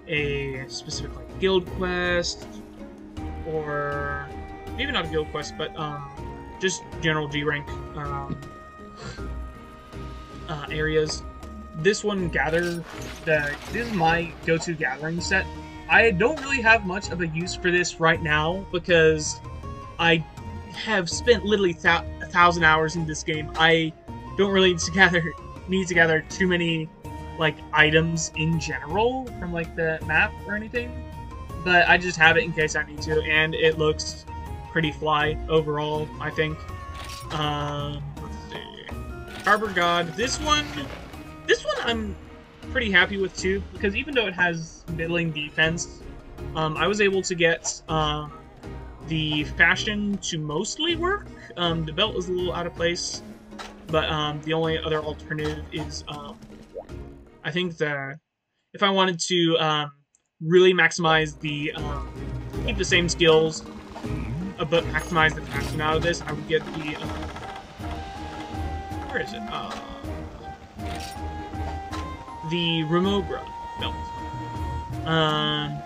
a specific like guild quest, or maybe not a guild quest, but just general G-Rank areas. This one, this is my go-to gathering set. I don't really have much of a use for this right now because I have spent literally 1,000 hours in this game. I don't really need to gather too many like items in general from like the map or anything, but I just have it in case I need to, and it looks pretty fly overall, I think. Let's see, Harbor God. This one I'm pretty happy with too, because even though it has middling defense, I was able to get the fashion to mostly work. The belt is a little out of place, but the only other alternative is I think if I wanted to really maximize the keep the same skills, but maximize the fashion out of this, I would get the where is it? The Remogra belt,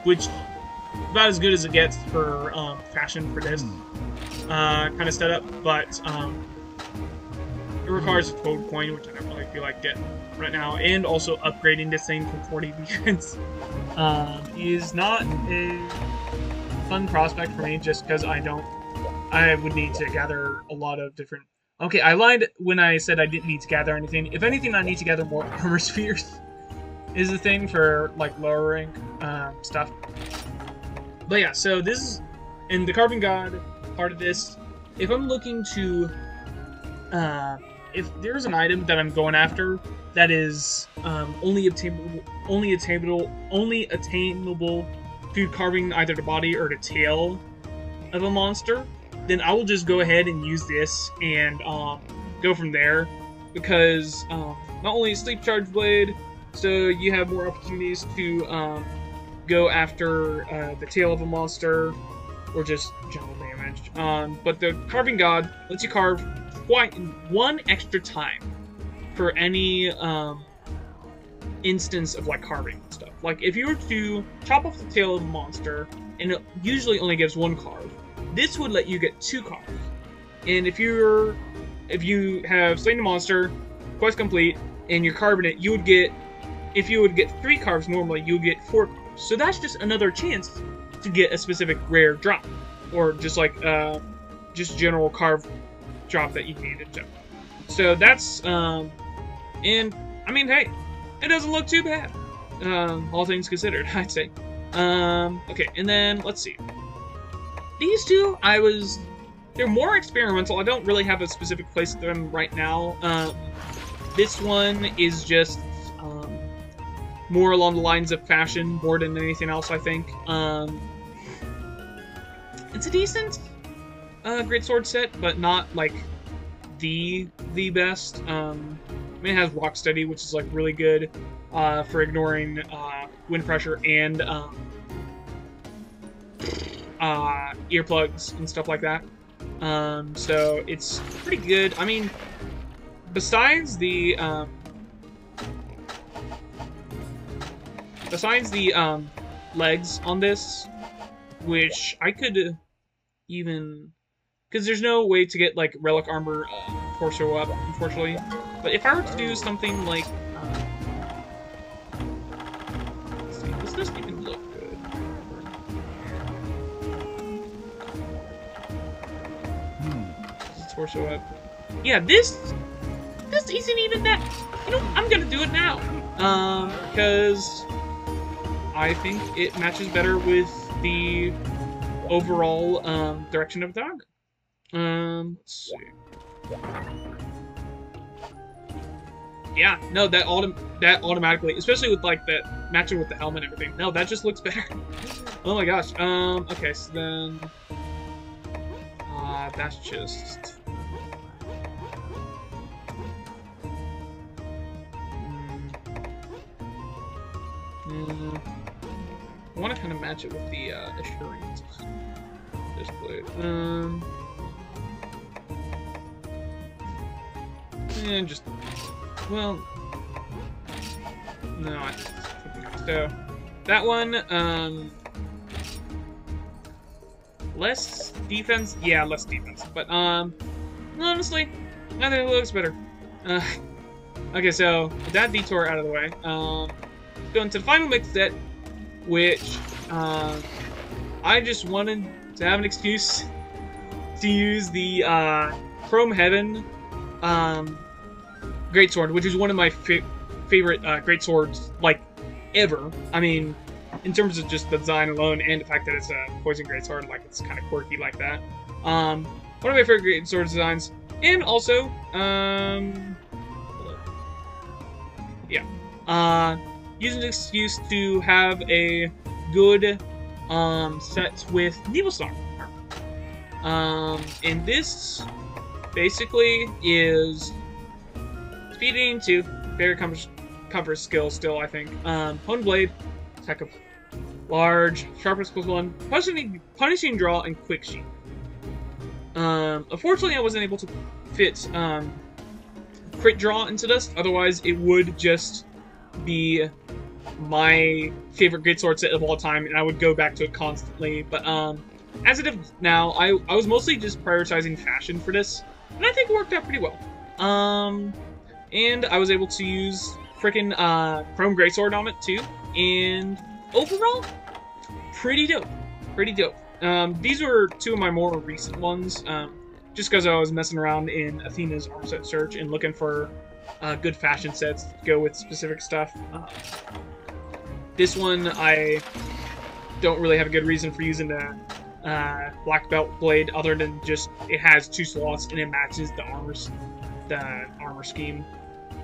which is about as good as it gets for fashion for this kind of setup, but it requires a code coin, which I don't really feel like getting right now, and also upgrading this thing from 40 defense is not a fun prospect for me, just because I would need to gather a lot of different... Okay, I lied when I said I didn't need to gather anything. If anything, I need to gather more armor spheres is the thing for like lower rank stuff. But yeah, so this is, and the Carving God part of this, if I'm looking to if there's an item that I'm going after that is only attainable to carving either the body or the tail of a monster, then I will just go ahead and use this and go from there, because not only Sleep Charge Blade, so you have more opportunities to go after the tail of a monster or just general damage. But the Carving God lets you carve one extra time for any instance of like carving stuff. Like if you were to chop off the tail of a monster, and it usually only gives 1 carve, this would let you get 2 carves. And if you have slain a monster, quest complete, and you're carving it, you would get, if you would get 3 carves normally, you would get 4 carves. So that's just another chance to get a specific rare drop, or just like just general carve drop that you need in general. So that's and I mean, hey, it doesn't look too bad, all things considered, I'd say. Okay, and then let's see. These two, they're more experimental. I don't really have a specific place for them right now. This one is just more along the lines of fashion more than anything else, I think. It's a decent greatsword set, but not like the best. I mean, it has Rocksteady, which is like really good for ignoring wind pressure and earplugs and stuff like that. So it's pretty good. I mean, besides the legs on this, which I could even, because there's no way to get like relic armor torso up, unfortunately. But if I were to do something like, let's see, this doesn't even look good. Torso up. Yeah, this isn't even that. You know, I'm gonna do it now, because I think it matches better with the overall direction of the dog. Let's see. Yeah, no, that automatically, especially with like that matching with the helmet and everything. No, that just looks better. Oh my gosh. Okay, so then that's just. I want to kind of match it with the assurance display. And just, well, no, I think so. That one, less defense, yeah, less defense. But honestly, I think it looks better. Okay, so with that detour out of the way, go into the final mix set, which I just wanted to have an excuse to use the Chrome Heaven greatsword, which is one of my favorite greatswords, like, ever. I mean, in terms of just the design alone and the fact that it's a poison greatsword, like, it's kind of quirky like that. One of my favorite greatsword designs, and also, yeah, using an excuse to have a good set with Nebelstar. And this basically is speeding to very comfort skill still, I think. Hone Blade, attack of large, sharpness +1, punishing draw, and quick sheet. Unfortunately, I wasn't able to fit crit draw into this, otherwise it would just be my favorite greatsword set of all time, and I would go back to it constantly. But as it is now, I was mostly just prioritizing fashion for this, and I think it worked out pretty well. And I was able to use frickin' Chrome Greatsword on it too, and overall, pretty dope. Pretty dope. These were two of my more recent ones, just because I was messing around in Athena's armor set search and looking for good fashion sets to go with specific stuff. This one, I don't really have a good reason for using the black belt blade, other than just it has 2 slots and it matches the armor scheme.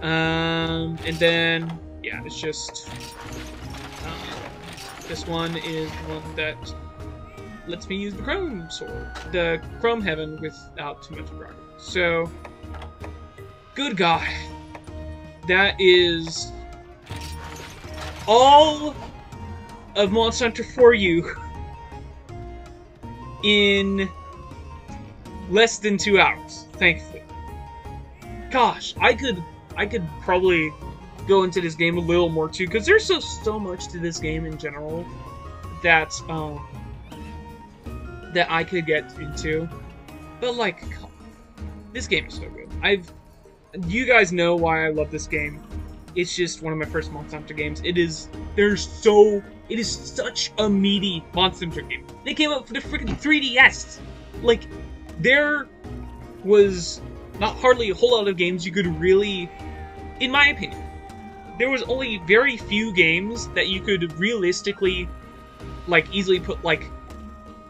And then yeah, it's just this one is one that lets me use the Chrome sword, the Chrome Heaven, without too much progress. So, good God, that is all of Monster Hunter 4U in less than 2 hours, thankfully. Gosh, I could probably go into this game a little more too, because there's so much to this game in general that that I could get into. But like, this game is so good. You guys know why I love this game. It's just one of my first Monster Hunter games. There's so It is such a meaty Monster Hunter game. They came out for the freaking 3DS. Like, there was not hardly a whole lot of games you could really, in my opinion, there was only very few games that you could realistically, like, easily put, like,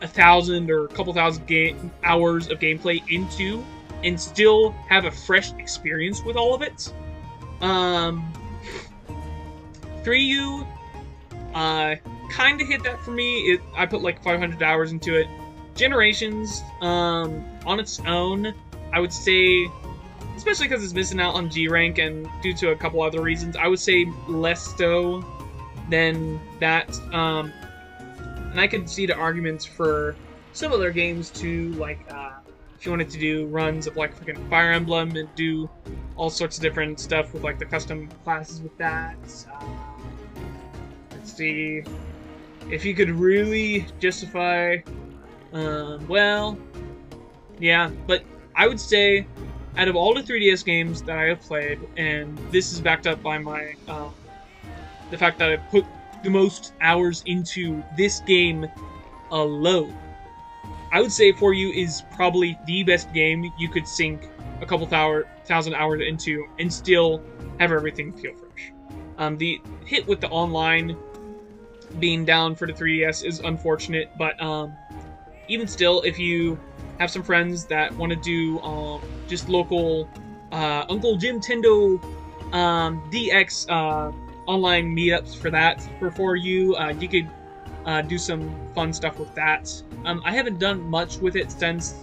1,000 or a couple thousand hours of gameplay into and still have a fresh experience with all of it. 3U, kind of hit that for me. I put like 500 hours into it. Generations, on its own, I would say, especially because it's missing out on G rank and due to a couple other reasons, I would say less so than that. And I could see the arguments for some other games too, like if you wanted to do runs of like freaking Fire Emblem and do all sorts of different stuff with like the custom classes with that. Let's see if you could really justify. Well, yeah, but I would say out of all the 3DS games that I have played, and this is backed up by my the fact that I put the most hours into this game alone, I would say 4U is probably the best game you could sink a couple thousand hours into and still have everything feel fresh. The hit with the online being down for the 3DS is unfortunate, but even still, if you have some friends that want to do just local Uncle Jim Tendo DX online meetups for that for 4U, you could do some fun stuff with that. I haven't done much with it since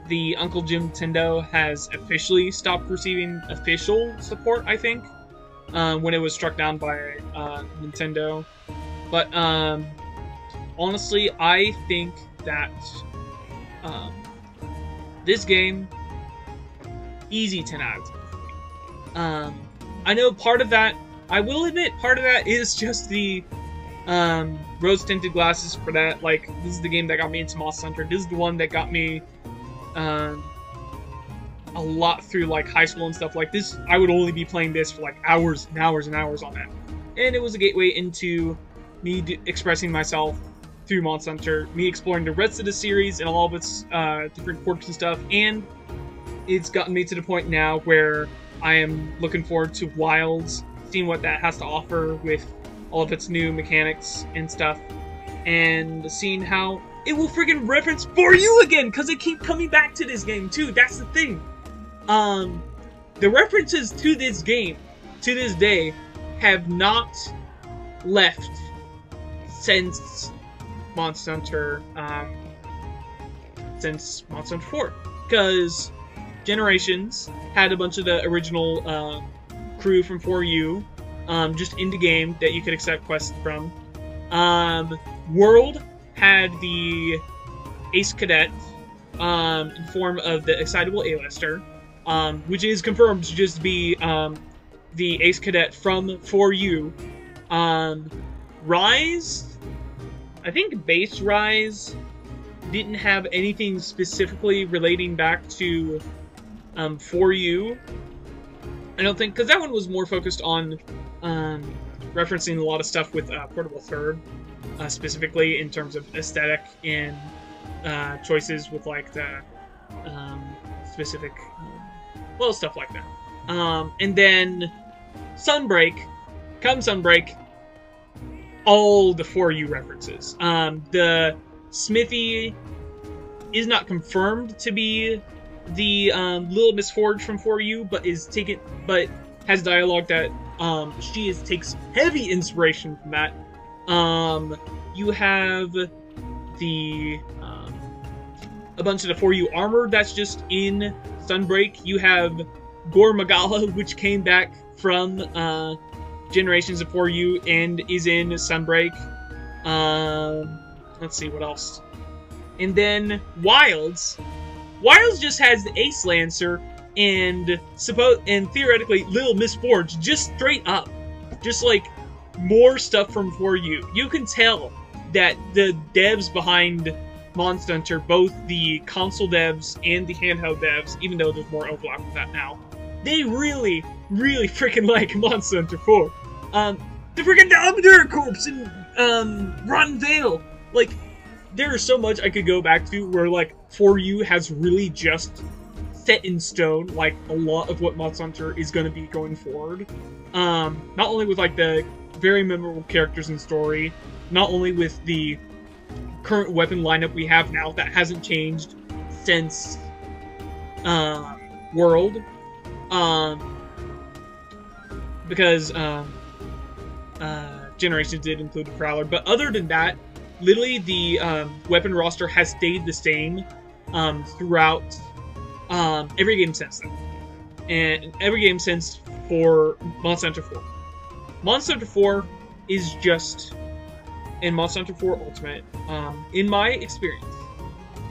the Uncle Jim Tendo has officially stopped receiving official support, I think, when it was struck down by Nintendo. But honestly, I think that this game, easy 10 out of 10. I know part of that, I will admit, part of that is just the rose-tinted glasses for that. Like, this is the game that got me into Monster Hunter. This is the one that got me a lot through, like, high school and stuff like this. I would only be playing this for, like, hours and hours and hours on that. And it was a gateway into me expressing myself through Monster Hunter, me exploring the rest of the series and all of its different quirks and stuff, and it's gotten me to the point now where I am looking forward to Wilds, seeing what that has to offer with all of its new mechanics and stuff, and seeing how it will friggin' reference 4U again, because it keep coming back to this game too. That's the thing. The references to this game, to this day, have not left since Monster Hunter, since Monster Hunter 4, because Generations had a bunch of the original crew from 4U just in the game that you could accept quests from. World had the Ace Cadet in form of the Excitable A-Lister, which is confirmed to just be the Ace Cadet from 4U. Rise, I think Base Rise didn't have anything specifically relating back to 4U. I don't think, because that one was more focused on referencing a lot of stuff with Portable Third, specifically in terms of aesthetic and choices with like the specific, well, stuff like that. And then Sunbreak, come Sunbreak, all the 4U references. The Smithy is not confirmed to be the Little Miss Forge from 4U, but has dialogue that she takes heavy inspiration from that. You have the a bunch of the 4U armor that's just in Sunbreak. You have Gore Magala, which came back from Generations of 4U and is in Sunbreak. Let's see what else. And then Wilds. Wilds just has the Ace Lancer and theoretically Little Miss Forge, just straight up, just like more stuff from 4U. You can tell that the devs behind Monster Hunter, both the console devs and the handheld devs, even though there's more overlap with that now, they really, really freaking like Monster Hunter 4. The freaking Dominator Corpse and Rotten Vale. Like, there's so much I could go back to where like 4U has really just set in stone like a lot of what Monster Hunter is going to be going forward. Not only with like the very memorable characters and story, not only with the current weapon lineup we have now that hasn't changed since World, because Generations did include the Prowler, but other than that, literally the weapon roster has stayed the same throughout every game since then. And every game since for Monster Hunter 4. Monster Hunter 4 is just, and Monster Hunter 4 Ultimate, in my experience,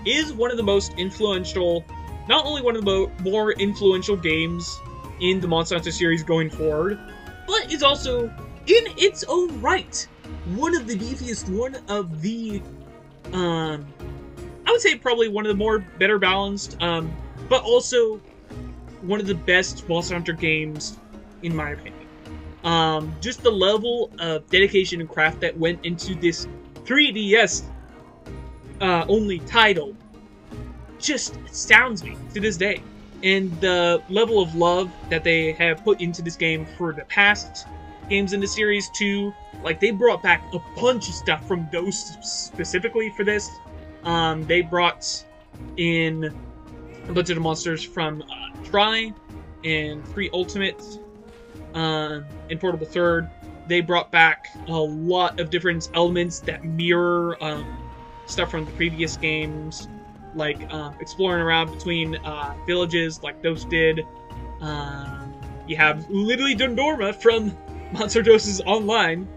is one of the most influential, not only one of the more influential games in the Monster Hunter series going forward, but is also, in its own right, one of the beefiest, one of the, I would say probably one of the more better balanced, but also one of the best Monster Hunter games, in my opinion. Just the level of dedication and craft that went into this 3DS only title just astounds me to this day. And the level of love that they have put into this game for the past games in the series too. Like, they brought back a bunch of stuff from those specifically for this. They brought in a bunch of the monsters from Try and 3 Ultimate and Portable Third. They brought back a lot of different elements that mirror stuff from the previous games, like exploring around between villages like those did. You have literally Dundorma from Monster Doses Online.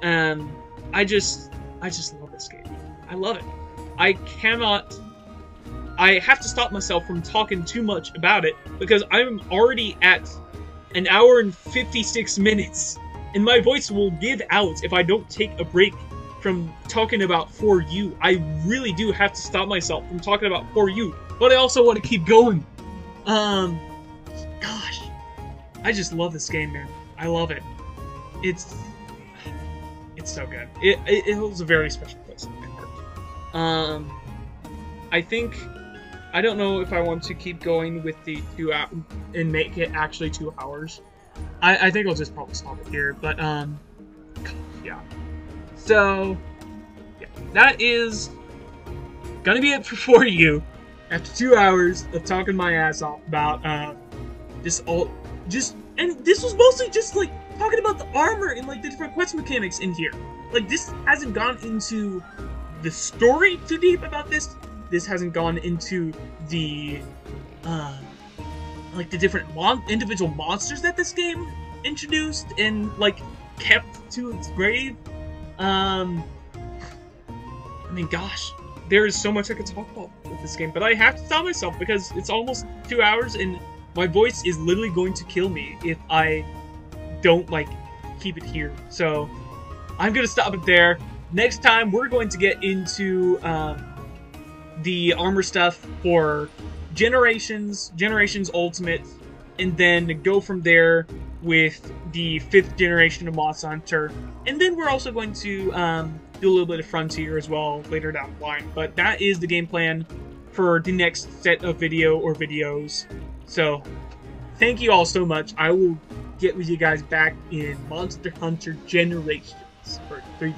I just love this game. I love it. I have to stop myself from talking too much about it because I'm already at an hour and 56 minutes, and my voice will give out if I don't take a break from talking about 4U. I really do have to stop myself from talking about 4U, but I also want to keep going. Gosh, I just love this game, man. I love it. It's so good. It holds a very special place in my heart. I don't know if I want to keep going with the 2 hours and make it actually 2 hours. I think I'll just probably stop it here, but yeah. So yeah, that is gonna be it for 4U. After 2 hours of talking my ass off about and this was mostly just like talking about the armor and like the different quest mechanics in here. Like, this hasn't gone into the story too deep about this. This hasn't gone into the like the different individual monsters that this game introduced and like kept to its grave. I mean, gosh, there is so much I could talk about with this game, but I have to stop myself because it's almost 2 hours and my voice is literally going to kill me if I don't like keep it here. So I'm gonna stop it there. Next time we're going to get into the armor stuff for Generations Ultimate, and then go from there with the 5th generation of Monster Hunter. And then we're also going to do a little bit of Frontier as well later down the line. But that is the game plan for the next set of videos. So thank you all so much. I will get with you guys back in Monster Hunter Generations for 3DS.